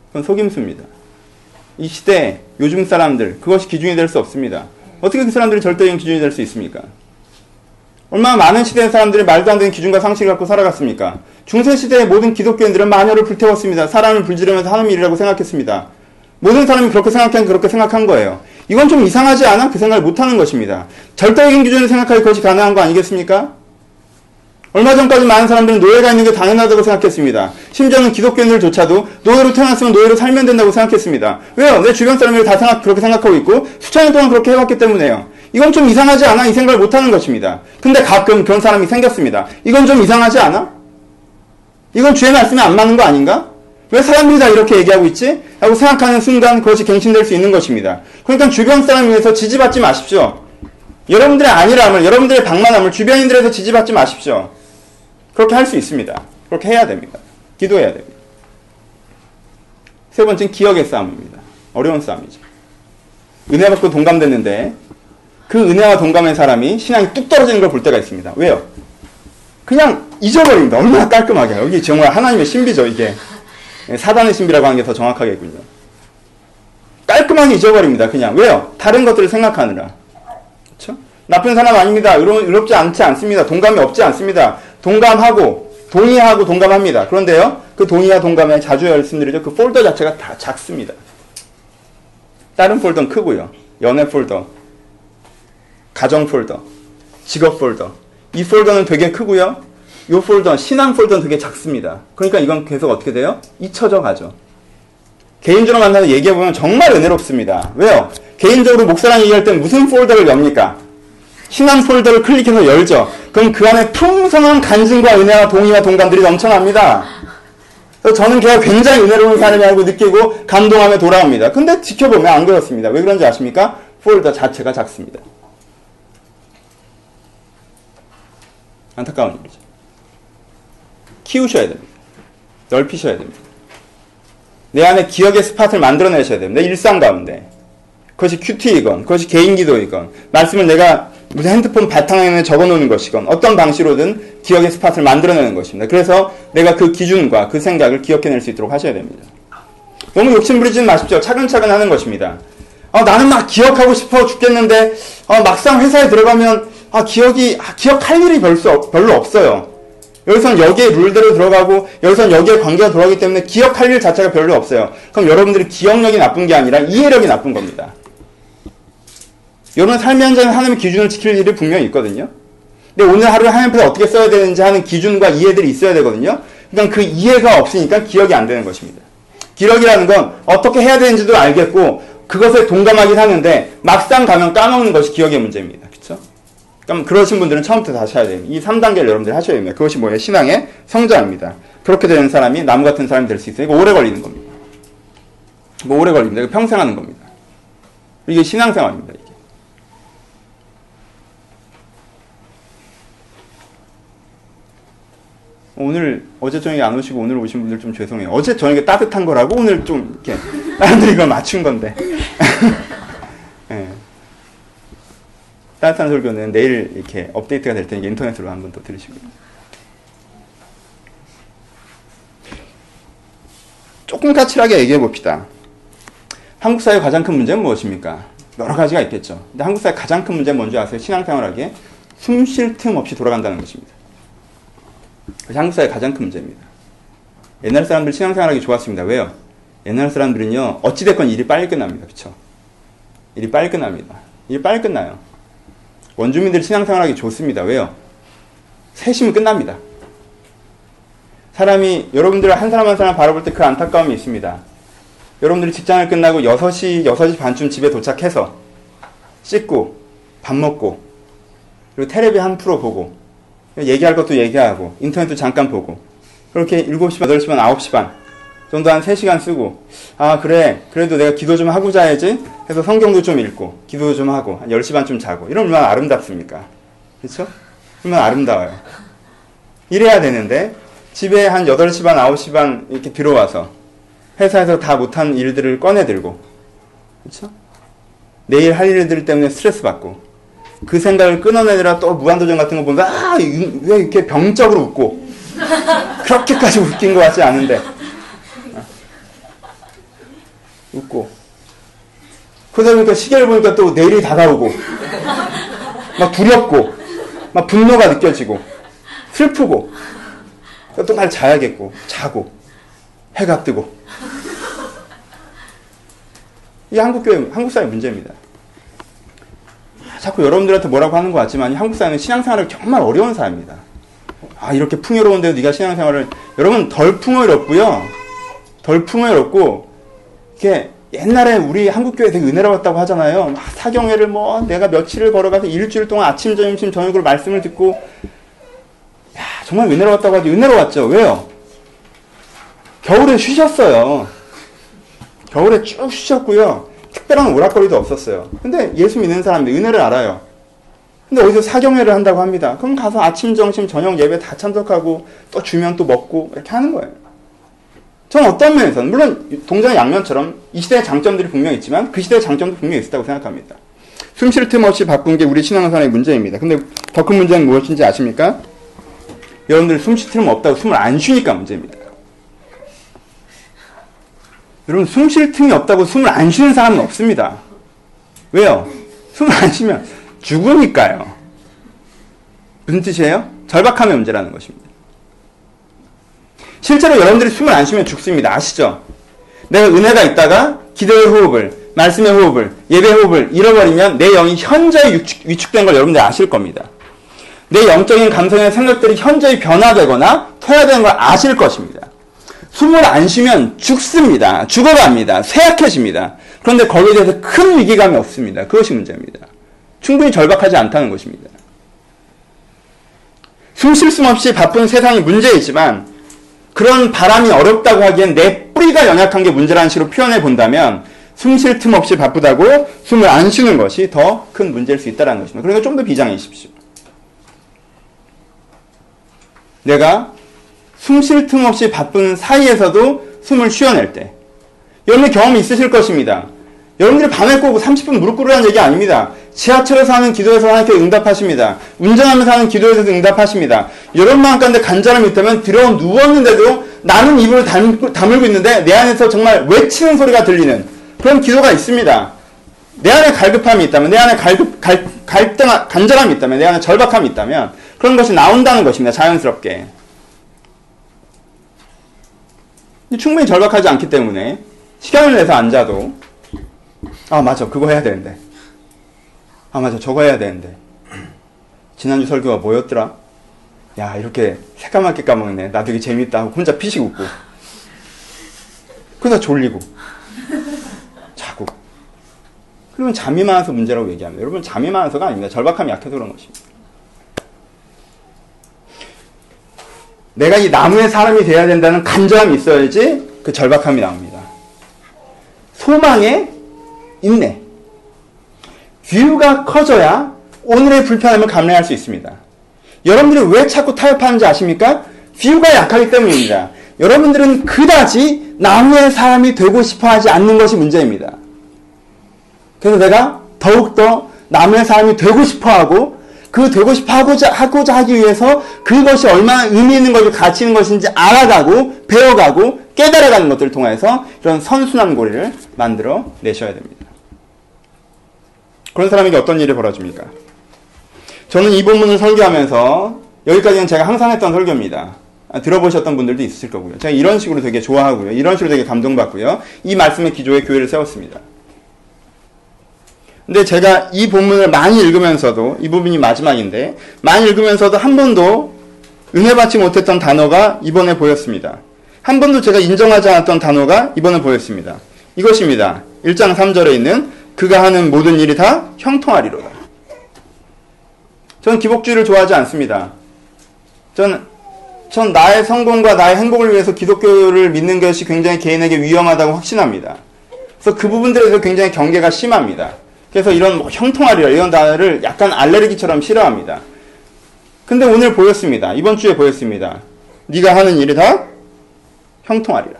그건 속임수입니다. 이 시대에 요즘 사람들 그것이 기준이 될 수 없습니다. 어떻게 그 사람들이 절대적인 기준이 될 수 있습니까? 얼마나 많은 시대의 사람들이 말도 안 되는 기준과 상식을 갖고 살아갔습니까? 중세시대의 모든 기독교인들은 마녀를 불태웠습니다. 사람을 불지르면서 하는 일이라고 생각했습니다. 모든 사람이 그렇게 생각한 거예요. 이건 좀 이상하지 않아? 그 생각을 못하는 것입니다. 절대적인 기준을 생각하기 그것이 가능한 거 아니겠습니까? 얼마 전까지 많은 사람들은 노예가 있는 게 당연하다고 생각했습니다. 심지어는 기독교인들조차도 노예로 태어났으면 노예로 살면 된다고 생각했습니다. 왜요? 내 주변 사람들이 다 그렇게 생각하고 있고 수천 년 동안 그렇게 해왔기 때문에요. 이건 좀 이상하지 않아? 이 생각을 못하는 것입니다. 근데 가끔 그런 사람이 생겼습니다. 이건 좀 이상하지 않아? 이건 주의 말씀에 안 맞는 거 아닌가? 왜 사람들이 다 이렇게 얘기하고 있지? 라고 생각하는 순간 그것이 갱신될 수 있는 것입니다. 그러니까 주변 사람을 위해서 지지받지 마십시오. 여러분들의 안일함을, 여러분들의 방만함을 주변인들에서 지지받지 마십시오. 그렇게 할 수 있습니다. 그렇게 해야 됩니다. 기도해야 됩니다. 세 번째는 기억의 싸움입니다. 어려운 싸움이죠. 은혜 받고 동감됐는데 그 은혜와 동감의 사람이 신앙이 뚝 떨어지는 걸 볼 때가 있습니다. 왜요? 그냥 잊어버립니다. 얼마나 깔끔하게. 여기 정말 하나님의 신비죠, 이게. 사단의 신비라고 하는 게 더 정확하겠군요. 깔끔하게 잊어버립니다. 그냥. 왜요? 다른 것들을 생각하느라. 그렇죠? 나쁜 사람 아닙니다. 의롭지 않지 않습니다. 동감이 없지 않습니다. 동감하고 동의하고 동감합니다. 그런데요, 그 동의와 동감에 자주 말씀드리죠. 그 폴더 자체가 다 작습니다. 다른 폴더는 크고요. 연애 폴더, 가정 폴더, 직업 폴더. 이 폴더는 되게 크고요. 이 폴더, 신앙 폴더는 되게 작습니다. 그러니까 이건 계속 어떻게 돼요? 잊혀져 가죠. 개인적으로 만나서 얘기해보면 정말 은혜롭습니다. 왜요? 개인적으로 목사랑 얘기할 때 무슨 폴더를 엽니까? 신앙 폴더를 클릭해서 열죠. 그럼 그 안에 풍성한 간증과 은혜와 동의와 동감들이 넘쳐납니다. 그래서 저는 걔가 굉장히 은혜로운 사람이라고 느끼고 감동하며 돌아옵니다. 근데 지켜보면 안 그렇습니다. 왜 그런지 아십니까? 폴더 자체가 작습니다. 안타까운 일이죠. 키우셔야 됩니다. 넓히셔야 됩니다. 내 안에 기억의 스팟을 만들어내셔야 됩니다. 내 일상 가운데. 그것이 큐티이건, 그것이 개인 기도이건, 말씀을 내가 무슨 핸드폰 바탕화면에 적어놓는 것이건, 어떤 방식으로든 기억의 스팟을 만들어내는 것입니다. 그래서 내가 그 기준과 그 생각을 기억해낼 수 있도록 하셔야 됩니다. 너무 욕심부리지는 마십시오. 차근차근 하는 것입니다. 나는 막 기억하고 싶어 죽겠는데, 막상 회사에 들어가면, 기억할 일이 별로 없어요. 여기서는 여기에 룰대로 들어가고 여기서는 여기에 관계가 들어가기 때문에 기억할 일 자체가 별로 없어요. 그럼 여러분들이 기억력이 나쁜 게 아니라 이해력이 나쁜 겁니다. 여러분 삶의 현장에 하나님의 기준을 지킬 일이 분명히 있거든요. 근데 오늘 하루에 하나님 앞에서 어떻게 써야 되는지 하는 기준과 이해들이 있어야 되거든요. 그러니까 그 이해가 없으니까 기억이 안 되는 것입니다. 기억이라는 건 어떻게 해야 되는지도 알겠고 그것에 동감하긴 하는데 막상 가면 까먹는 것이 기억의 문제입니다. 그렇죠? 그럼 그러신 분들은 처음부터 다시 해야 됩니다. 이 3단계를 여러분들이 하셔야 됩니다. 그것이 뭐예요? 신앙의 성장입니다. 그렇게 되는 사람이 나무 같은 사람이 될 수 있어요. 이거 오래 걸리는 겁니다. 오래 걸립니다. 이거 평생 하는 겁니다. 이게 신앙생활입니다. 이게. 오늘 어제 저녁에 안 오시고 오늘 오신 분들 좀 죄송해요. 어제 저녁에 따뜻한 거라고 오늘 좀 이렇게 사람들이 이걸 맞춘 건데. 네. 따뜻한 설교는 내일 이렇게 업데이트가 될 테니까 인터넷으로 한번 더 들으시고요. 조금 까칠하게 얘기해 봅시다. 한국 사회의 가장 큰 문제는 무엇입니까? 여러 가지가 있겠죠. 근데 한국 사회의 가장 큰 문제는 뭔지 아세요? 신앙생활하기에 숨 쉴 틈 없이 돌아간다는 것입니다. 그것이 한국 사회의 가장 큰 문제입니다. 옛날 사람들 신앙생활하기 좋았습니다. 왜요? 옛날 사람들은요, 어찌됐건 일이 빨리 끝납니다. 그쵸? 일이 빨리 끝납니다. 일이 빨리 끝나요. 원주민들이 신앙생활하기 좋습니다. 왜요? 3시면 끝납니다. 사람이, 여러분들 한 사람 한 사람 바라볼 때 그 안타까움이 있습니다. 여러분들이 직장을 끝나고 6시 반쯤 집에 도착해서 씻고, 밥 먹고, 그리고 텔레비 한 프로 보고, 얘기할 것도 얘기하고, 인터넷도 잠깐 보고, 그렇게 7시 반, 8시 반, 9시 반 정도 한 3시간 쓰고, 그래, 그래도 내가 기도 좀 하고 자야지 해서 성경도 좀 읽고, 기도 좀 하고, 한 10시 반쯤 자고, 이러면 얼마나 아름답습니까? 그렇죠? 얼마나 아름다워요. 이래야 되는데, 집에 한 8시 반, 9시 반 이렇게 들어와서, 회사에서 다 못한 일들을 꺼내들고, 그렇죠? 내일 할 일들 때문에 스트레스 받고, 그 생각을 끊어내느라 또 무한도전 같은 거 보면, 왜 이렇게 병적으로 웃고, 그렇게까지 웃긴 것 같지 않은데, 웃고. 그러다 보니까 시계를 보니까 또 내일이 다가오고, 막 두렵고, 막 분노가 느껴지고, 슬프고, 또 빨리 자야겠고, 자고, 해가 뜨고. 이게 한국 사회 문제입니다. 자꾸 여러분들한테 뭐라고 하는 것 같지만, 한국 사회는 신앙생활을 정말 어려운 사회입니다. 이렇게 풍요로운데도 네가 신앙생활을, 여러분 덜 풍요롭고요. 덜 풍요롭고, 이렇게 옛날에 우리 한국교회 되게 은혜로웠다고 하잖아요. 사경회를 내가 며칠을 걸어가서 일주일 동안 아침, 점심, 저녁으로 말씀을 듣고, 정말 은혜로웠다고 하지. 은혜로웠죠. 왜요? 겨울에 쉬셨어요. 겨울에 쭉 쉬셨고요. 특별한 오락거리도 없었어요. 근데 예수 믿는 사람들 은혜를 알아요. 근데 어디서 사경회를 한다고 합니다. 그럼 가서 아침, 점심, 저녁 예배 다 참석하고 또 주면 또 먹고 이렇게 하는 거예요. 저는 어떤 면에서는 물론 동전의 양면처럼 이 시대의 장점들이 분명히 있지만 그 시대의 장점도 분명히 있었다고 생각합니다. 숨 쉴 틈 없이 바꾼 게 우리 신앙생활의 문제입니다. 근데 더 큰 문제는 무엇인지 아십니까? 여러분들 숨 쉴 틈 없다고 숨을 안 쉬니까 문제입니다. 여러분 숨 쉴 틈이 없다고 숨을 안 쉬는 사람은 없습니다. 왜요? 숨을 안 쉬면 죽으니까요. 무슨 뜻이에요? 절박함의 문제라는 것입니다. 실제로 여러분들이 숨을 안 쉬면 죽습니다. 아시죠? 내가 은혜가 있다가 기도의 호흡을, 말씀의 호흡을, 예배 호흡을 잃어버리면 내 영이 현저히 위축된 걸 여러분들이 아실 겁니다. 내 영적인 감성의 생각들이 현저히 변화되거나 퇴화되는 걸 아실 것입니다. 숨을 안 쉬면 죽습니다. 죽어갑니다. 쇠약해집니다. 그런데 거기에 대해서 큰 위기감이 없습니다. 그것이 문제입니다. 충분히 절박하지 않다는 것입니다. 숨 쉴 숨 없이 바쁜 세상이 문제이지만 그런 바람이 어렵다고 하기엔 내 뿌리가 연약한 게 문제라는 식으로 표현해 본다면 숨 쉴 틈 없이 바쁘다고 숨을 안 쉬는 것이 더 큰 문제일 수 있다는 것입니다. 그러니까 좀 더 비장해지십시오. 내가 숨 쉴 틈 없이 바쁜 사이에서도 숨을 쉬어낼 때 여러분들 경험이 있으실 것입니다. 여러분들이 밤에 꼬고 30분 무릎 꿇으라는 얘기 아닙니다. 지하철에서 하는 기도에서 하나님께 응답하십니다. 운전하면서 하는 기도에서도 응답하십니다. 여러분 마음 가운데 간절함이 있다면 들어 누웠는데도 나는 입을 다물고 있는데 내 안에서 정말 외치는 소리가 들리는 그런 기도가 있습니다. 내 안에 갈급함이 있다면, 내 안에 간절함이 있다면, 내 안에 절박함이 있다면 그런 것이 나온다는 것입니다. 자연스럽게. 충분히 절박하지 않기 때문에 시간을 내서 앉아도 아 맞아 그거 해야 되는데 아 맞아 저거 해야 되는데 지난주 설교가 뭐였더라? 야 이렇게 새까맣게 까먹네. 나 되게 재밌다 하고 혼자 피식 웃고 그러다 졸리고 자고 그러면 잠이 많아서 문제라고 얘기합니다. 여러분 잠이 많아서가 아닙니다. 절박함이 약해서 그런 것입니다. 내가 이 나무의 사람이 되어야 된다는 간절함이 있어야지 그 절박함이 나옵니다. 소망의 인내. 뷰가 커져야 오늘의 불편함을 감내할 수 있습니다. 여러분들이 왜 자꾸 타협하는지 아십니까? 뷰가 약하기 때문입니다. 여러분들은 그다지 나무의 사람이 되고 싶어 하지 않는 것이 문제입니다. 그래서 내가 더욱더 나무의 사람이 되고 싶어 하고 그 되고 싶어 하고자 하기 위해서 그것이 얼마나 의미 있는 것이 가치 있는 것인지 알아가고 배워가고 깨달아가는 것들을 통해서 이런 선순환 고리를 만들어 내셔야 됩니다. 그런 사람에게 어떤 일이 벌어집니까? 저는 이 본문을 설교하면서 여기까지는 제가 항상 했던 설교입니다. 들어보셨던 분들도 있으실 거고요. 제가 이런 식으로 되게 좋아하고요. 이런 식으로 되게 감동받고요. 이 말씀의 기조에 교회를 세웠습니다. 근데 제가 이 본문을 많이 읽으면서도 이 부분이 마지막인데 많이 읽으면서도 한 번도 은혜 받지 못했던 단어가 이번에 보였습니다. 한 번도 제가 인정하지 않았던 단어가 이번에 보였습니다. 이것입니다. 1장 3절에 있는 그가 하는 모든 일이 다 형통하리로다. 저는 기복주의를 좋아하지 않습니다. 전 나의 성공과 나의 행복을 위해서 기독교를 믿는 것이 굉장히 개인에게 위험하다고 확신합니다. 그래서 그 부분들에서 굉장히 경계가 심합니다. 그래서 이런 형통하리라 이런 단어를 약간 알레르기처럼 싫어합니다. 근데 오늘 보였습니다. 이번 주에 보였습니다. 네가 하는 일이 다 형통하리라.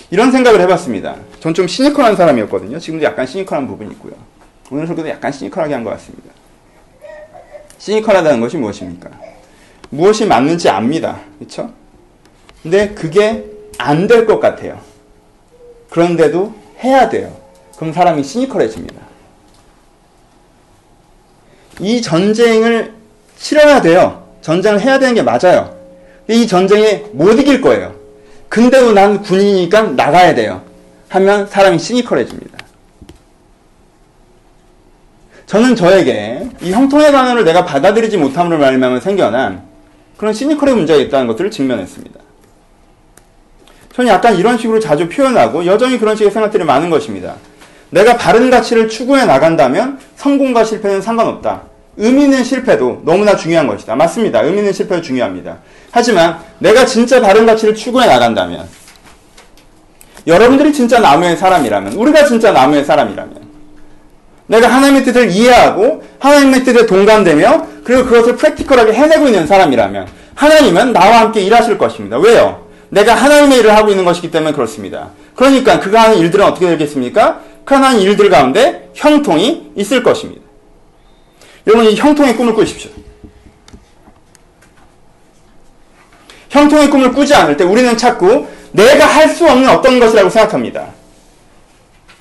이런 생각을 해봤습니다. 전 좀 시니컬한 사람이었거든요. 지금도 약간 시니컬한 부분이 있고요. 오늘 설교도 약간 시니컬하게 한 것 같습니다. 시니컬하다는 것이 무엇입니까? 무엇이 맞는지 압니다. 그렇죠? 근데 그게 안 될 것 같아요. 그런데도 해야 돼요. 그럼 사람이 시니컬해집니다. 이 전쟁을 치러야 돼요. 전쟁을 해야 되는 게 맞아요. 이 전쟁에 못 이길 거예요. 근데도 난 군인이니까 나가야 돼요. 하면 사람이 시니컬해집니다. 저는 저에게 이 형통의 단어를 내가 받아들이지 못함으로 말미암아 생겨난 그런 시니컬의 문제가 있다는 것들을 직면했습니다. 저는 약간 이런 식으로 자주 표현하고 여전히 그런 식의 생각들이 많은 것입니다. 내가 바른 가치를 추구해 나간다면 성공과 실패는 상관없다. 의미 있는 실패도 너무나 중요한 것이다. 맞습니다. 의미 있는 실패도 중요합니다. 하지만 내가 진짜 바른 가치를 추구해 나간다면 여러분들이 진짜 나무의 사람이라면 우리가 진짜 나무의 사람이라면 내가 하나님의 뜻을 이해하고 하나님의 뜻에 동감되며 그리고 그것을 프랙티컬하게 해내고 있는 사람이라면 하나님은 나와 함께 일하실 것입니다. 왜요? 내가 하나님의 일을 하고 있는 것이기 때문에 그렇습니다. 그러니까 그가 하는 일들은 어떻게 되겠습니까? 그 하는 일들 가운데 형통이 있을 것입니다. 여러분 이 형통의 꿈을 꾸십시오. 형통의 꿈을 꾸지 않을 때 우리는 자꾸 내가 할 수 없는 어떤 것이라고 생각합니다.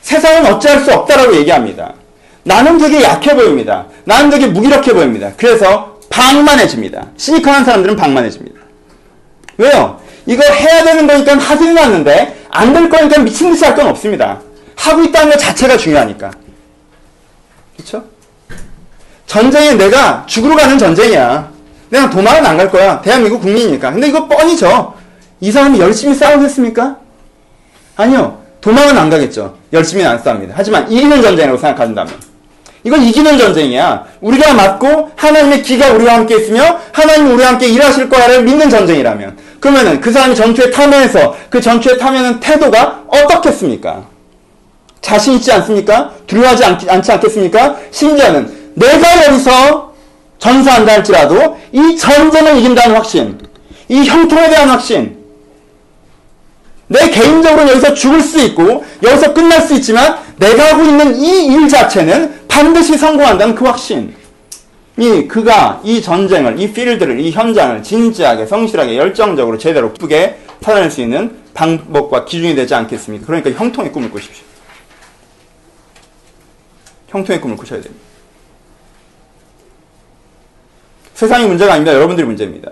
세상은 어찌할 수 없다라고 얘기합니다. 나는 되게 약해 보입니다. 나는 되게 무기력해 보입니다. 그래서 방만해집니다. 시니컬한 사람들은 방만해집니다. 왜요? 이거 해야 되는 거니까 하지는 않는데 안 될 거니까 미친 듯이 할 건 없습니다. 하고 있다는 것 자체가 중요하니까. 그렇죠? 전쟁에 내가 죽으러 가는 전쟁이야. 내가 도망은 안 갈 거야. 대한민국 국민이니까. 근데 이거 뻔히죠. 이 사람이 열심히 싸우겠습니까? 아니요. 도망은 안 가겠죠. 열심히는 안 싸웁니다. 하지만 이기는 전쟁이라고 생각한다면. 이건 이기는 전쟁이야. 우리가 맞고 하나님의 기가 우리와 함께 있으며 하나님이 우리와 함께 일하실 거야를 믿는 전쟁이라면. 그러면은 그 사람이 전투에 참여해서 그 전투에 참여하는 태도가 어떻겠습니까? 자신 있지 않습니까? 두려워하지 않지 않겠습니까? 심지어는 내가 여기서 전사한다 할지라도 이 전쟁을 이긴다는 확신, 이 형통에 대한 확신, 내 개인적으로 여기서 죽을 수 있고 여기서 끝날 수 있지만 내가 하고 있는 이 일 자체는 반드시 성공한다는 그 확신. 그가 이 전쟁을, 이 필드를, 이 현장을 진지하게, 성실하게, 열정적으로 제대로 예쁘게 살아낼 수 있는 방법과 기준이 되지 않겠습니까? 그러니까 형통의 꿈을 꾸십시오. 형통의 꿈을 꾸셔야 됩니다. 세상이 문제가 아닙니다. 여러분들이 문제입니다.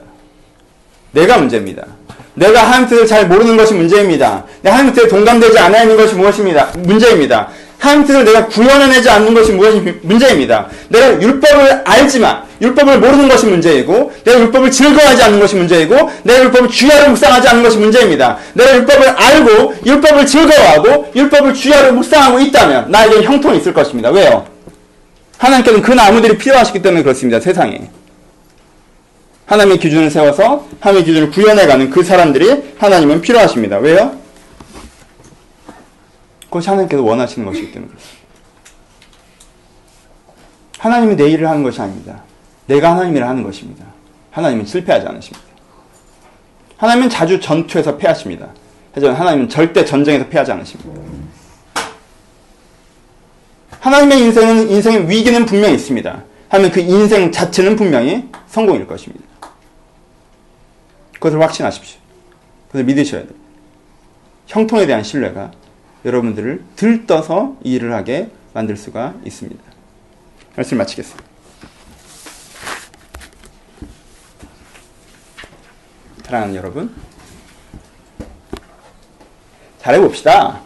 내가 문제입니다. 내가 하나님 뜻을 잘 모르는 것이 문제입니다. 내가 하나님 뜻에 동감되지 않아 있는 것이 무엇입니다. 문제입니다. 하나님 뜻을 내가 구현해내지 않는 것이 무엇이 문제입니다. 내가 율법을 알지만 율법을 모르는 것이 문제이고 내가 율법을 즐거워하지 않는 것이 문제이고 내가 율법을 주야로 묵상하지 않는 것이 문제입니다. 내가 율법을 알고 율법을 즐거워하고 율법을 주야로 묵상하고 있다면 나에게는 형통이 있을 것입니다. 왜요? 하나님께서는 그 나무들이 필요하시기 때문에 그렇습니다. 세상에. 하나님의 기준을 세워서 하나님의 기준을 구현해가는 그 사람들이 하나님은 필요하십니다. 왜요? 그것이 하나님께서 원하시는 것이기 때문에 그렇습니다. 하나님이 내 일을 하는 것이 아닙니다. 내가 하나님 일을 하는 것입니다. 하나님은 실패하지 않으십니다. 하나님은 자주 전투에서 패하십니다. 하지만 하나님은 절대 전쟁에서 패하지 않으십니다. 하나님의 인생의 위기는 분명히 있습니다. 하지만 그 인생 자체는 분명히 성공일 것입니다. 그것을 확신하십시오. 그것을 믿으셔야 돼요. 형통에 대한 신뢰가 여러분들을 들떠서 이 일을 하게 만들 수가 있습니다. 말씀 마치겠습니다. 사랑하는 여러분, 잘해봅시다.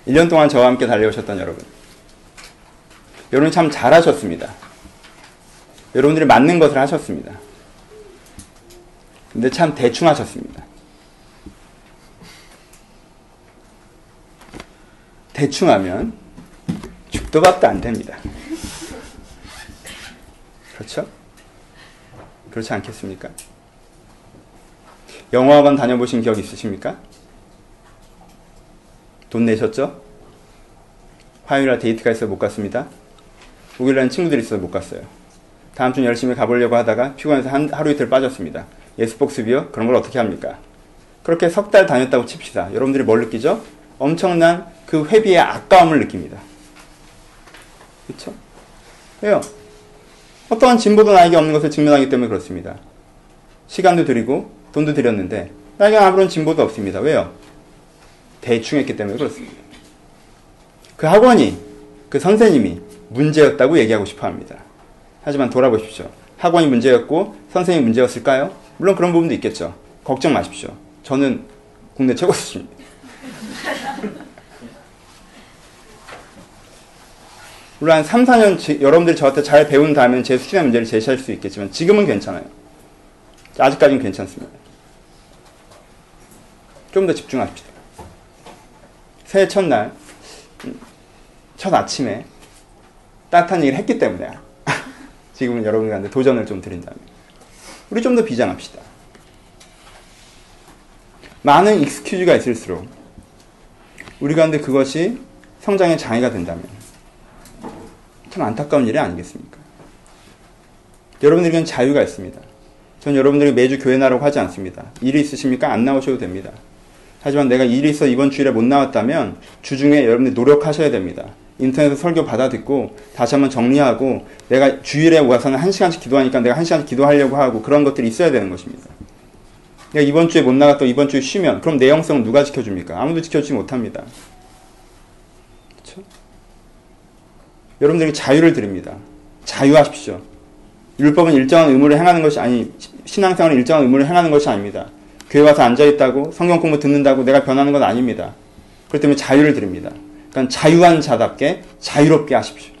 1년 동안 저와 함께 달려오셨던 여러분, 여러분 참 잘하셨습니다. 여러분들이 맞는 것을 하셨습니다. 근데 참 대충 하셨습니다. 대충 하면 죽도 밥도 안 됩니다. 그렇죠? 그렇지 않겠습니까? 영어학원 다녀보신 기억 있으십니까? 돈 내셨죠? 화요일날 데이트가 있어서 못 갔습니다. 목요일날은 친구들이 있어서 못 갔어요. 다음 주는 열심히 가보려고 하다가 피곤해서 하루 이틀 빠졌습니다. 예습복습이요? 그런 걸 어떻게 합니까? 그렇게 석 달 다녔다고 칩시다. 여러분들이 뭘 느끼죠? 엄청난 그 회비의 아까움을 느낍니다. 그렇죠? 왜요? 어떠한 진보도 나에게 없는 것을 직면하기 때문에 그렇습니다. 시간도 들이고 돈도 들였는데 나에게 아무런 진보도 없습니다. 왜요? 대충 했기 때문에 그렇습니다. 그 학원이, 그 선생님이 문제였다고 얘기하고 싶어 합니다. 하지만 돌아보십시오. 학원이 문제였고 선생님이 문제였을까요? 물론 그런 부분도 있겠죠. 걱정 마십시오. 저는 국내 최고 수준입니다. 물론 한 3, 4년 여러분들이 저한테 잘 배운 다음에 제 수준의 문제를 제시할 수 있겠지만 지금은 괜찮아요. 아직까지는 괜찮습니다. 좀 더 집중합시다. 새해 첫날, 첫 아침에 따뜻한 얘기를 했기 때문에 지금은 여러분들한테 도전을 좀 드린다면 우리 좀 더 비장합시다. 많은 익스큐즈가 있을수록 우리 가운데 그것이 성장의 장애가 된다면 참 안타까운 일이 아니겠습니까? 여러분들에게는 자유가 있습니다. 전 여러분들이 매주 교회 나라고 하지 않습니다. 일이 있으십니까? 안 나오셔도 됩니다. 하지만 내가 일이 있어 이번 주일에 못 나왔다면 주중에 여러분들이 노력하셔야 됩니다. 인터넷에서 설교 받아 듣고 다시 한번 정리하고 내가 주일에 와서는 1시간씩 기도하니까 내가 1시간씩 기도하려고 하고 그런 것들이 있어야 되는 것입니다. 내가 이번 주에 못 나갔다 이번 주에 쉬면 그럼 내 영성은 누가 지켜줍니까? 아무도 지켜주지 못합니다. 그렇죠? 여러분들에게 자유를 드립니다. 자유하십시오. 율법은 일정한 의무를 행하는 것이 신앙생활은 일정한 의무를 행하는 것이 아닙니다. 교회 와서 앉아있다고 성경 공부 듣는다고 내가 변하는 건 아닙니다. 그렇기 때문에 자유를 드립니다. 그러니까 자유한 자답게 자유롭게 하십시오.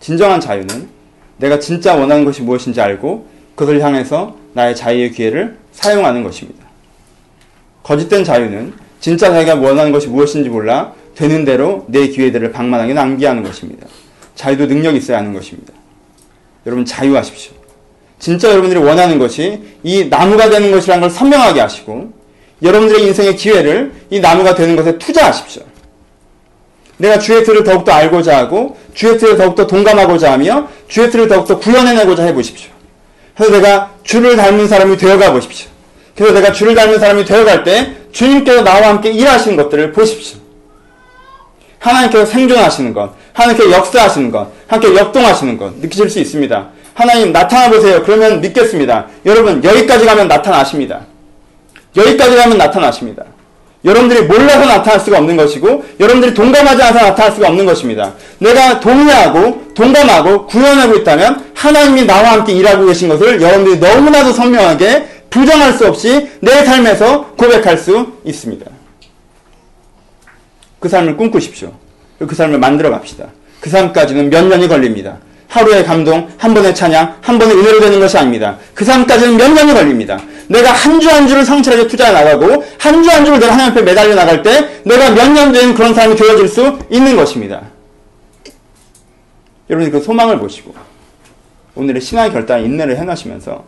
진정한 자유는 내가 진짜 원하는 것이 무엇인지 알고 그것을 향해서 나의 자유의 기회를 사용하는 것입니다. 거짓된 자유는 진짜 자기가 원하는 것이 무엇인지 몰라 되는 대로 내 기회들을 방만하게 낭비하는 것입니다. 자유도 능력이 있어야 하는 것입니다. 여러분 자유하십시오. 진짜 여러분들이 원하는 것이 이 나무가 되는 것이라는 걸 선명하게 하시고 여러분들의 인생의 기회를 이 나무가 되는 것에 투자하십시오. 내가 주의 뜻을 더욱더 알고자 하고 주의 뜻을 더욱더 동감하고자 하며 주의 뜻을 더욱더 구현해내고자 해보십시오. 그래서 내가 주를 닮은 사람이 되어가 보십시오. 그래서 내가 주를 닮은 사람이 되어갈 때 주님께서 나와 함께 일하시는 것들을 보십시오. 하나님께서 생존하시는 것, 하나님께서 역사하시는 것, 함께 역동하시는 것 느끼실 수 있습니다. 하나님 나타나보세요. 그러면 믿겠습니다. 여러분 여기까지 가면 나타나십니다. 여기까지 가면 나타나십니다. 여러분들이 몰라서 나타날 수가 없는 것이고 여러분들이 동감하지 않아서 나타날 수가 없는 것입니다. 내가 동의하고 동감하고 구현하고 있다면 하나님이 나와 함께 일하고 계신 것을 여러분들이 너무나도 선명하게 부정할 수 없이 내 삶에서 고백할 수 있습니다. 그 삶을 꿈꾸십시오. 그 삶을 만들어 갑시다. 그 삶까지는 몇 년이 걸립니다. 하루의 감동, 한 번의 찬양, 한 번의 은혜로 되는 것이 아닙니다. 그 삶까지는 몇 년이 걸립니다. 내가 한 주 한 주를 성실하게 투자해 나가고 한 주 한 주를 내가 하나님 앞에 매달려 나갈 때 내가 몇 년 된 그런 삶이 되어질 수 있는 것입니다. 여러분이 그 소망을 보시고 오늘의 신앙의 결단에 인내를 해놓으시면서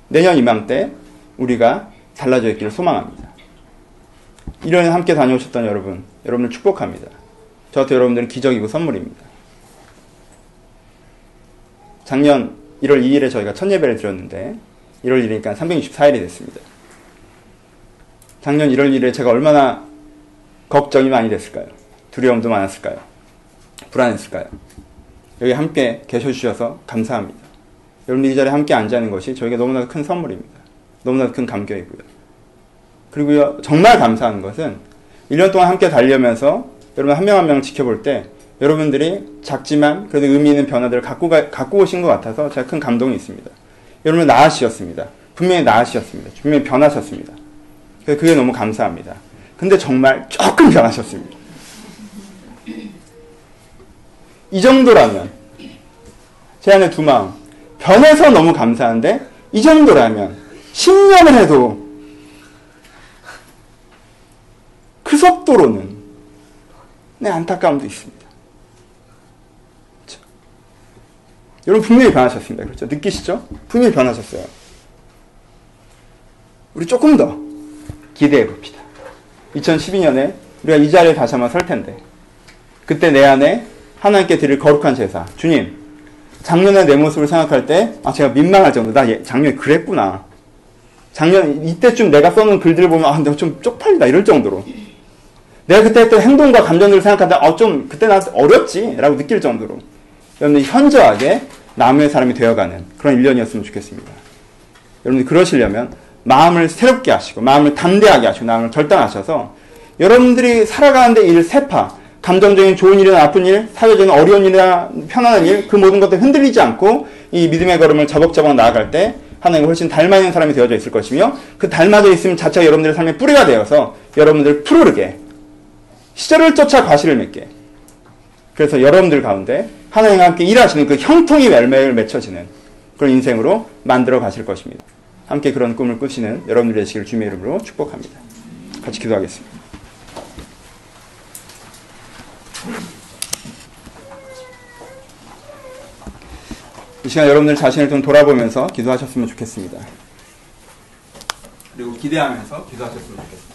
내년 이맘때 우리가 달라져 있기를 소망합니다. 1년에 함께 다녀오셨던 여러분을 축복합니다. 저한테 여러분들은 기적이고 선물입니다. 작년 1월 2일에 저희가 첫 예배를 드렸는데 1월 1일이니까 364일이 됐습니다. 작년 1월 1일에 제가 얼마나 걱정이 많이 됐을까요? 두려움도 많았을까요? 불안했을까요? 여기 함께 계셔주셔서 감사합니다. 여러분들이 이 자리에 함께 앉아있는 것이 저에게 너무나 큰 선물입니다. 너무나 큰 감격이고요. 그리고요, 정말 감사한 것은 1년 동안 함께 달려면서 여러분 한 명 한 명 지켜볼 때 여러분들이 작지만 그래도 의미 있는 변화들을 갖고 오신 것 같아서 제가 큰 감동이 있습니다. 여러분 나아지셨습니다. 분명히 나아지셨습니다. 분명히 변하셨습니다. 그래서 그게 너무 감사합니다. 근데 정말 조금 변하셨습니다. 이 정도라면 제 안에 두 마음 변해서 너무 감사한데 이 정도라면 10년을 해도 그 속도로는 내 안타까움도 있습니다. 그렇죠? 여러분 분명히 변하셨습니다. 그렇죠? 느끼시죠? 분명히 변하셨어요. 우리 조금 더 기대해 봅시다. 2012년에 우리가 이 자리에 다시 한번 설 텐데 그때 내 안에 하나님께 드릴 거룩한 제사 주님 작년에 내 모습을 생각할 때 제가 민망할 정도 나 작년에 그랬구나. 작년 이때쯤 내가 써놓은 글들을 보면 내가 좀 쪽팔리다 이럴 정도로 내가 그때 했던 행동과 감정들을 생각하다 좀 그때 나한테 어렵지 라고 느낄 정도로 여러분들 현저하게 남의 사람이 되어가는 그런 1년이었으면 좋겠습니다. 여러분들 그러시려면 마음을 새롭게 하시고 마음을 담대하게 하시고 마음을 결단하셔서 여러분들이 살아가는데 일 세파 감정적인 좋은 일이나 나쁜 일, 사회적인 어려운 일이나 편안한 일 그 모든 것들 흔들리지 않고 이 믿음의 걸음을 저벅저벅 나아갈 때 하나님과 훨씬 닮아있는 사람이 되어져 있을 것이며 그 닮아져 있으면 자체가 여러분들의 삶의 뿌리가 되어서 여러분들을 푸르르게 시절을 쫓아 과실을 맺게 그래서 여러분들 가운데 하나님과 함께 일하시는 그 형통이 매일매일 맺혀지는 그런 인생으로 만들어 가실 것입니다. 함께 그런 꿈을 꾸시는 여러분들 되시기를 주님의 이름으로 축복합니다. 같이 기도하겠습니다. 이 시간 여러분들 자신을 좀 돌아보면서 기도하셨으면 좋겠습니다. 그리고 기대하면서 기도하셨으면 좋겠습니다.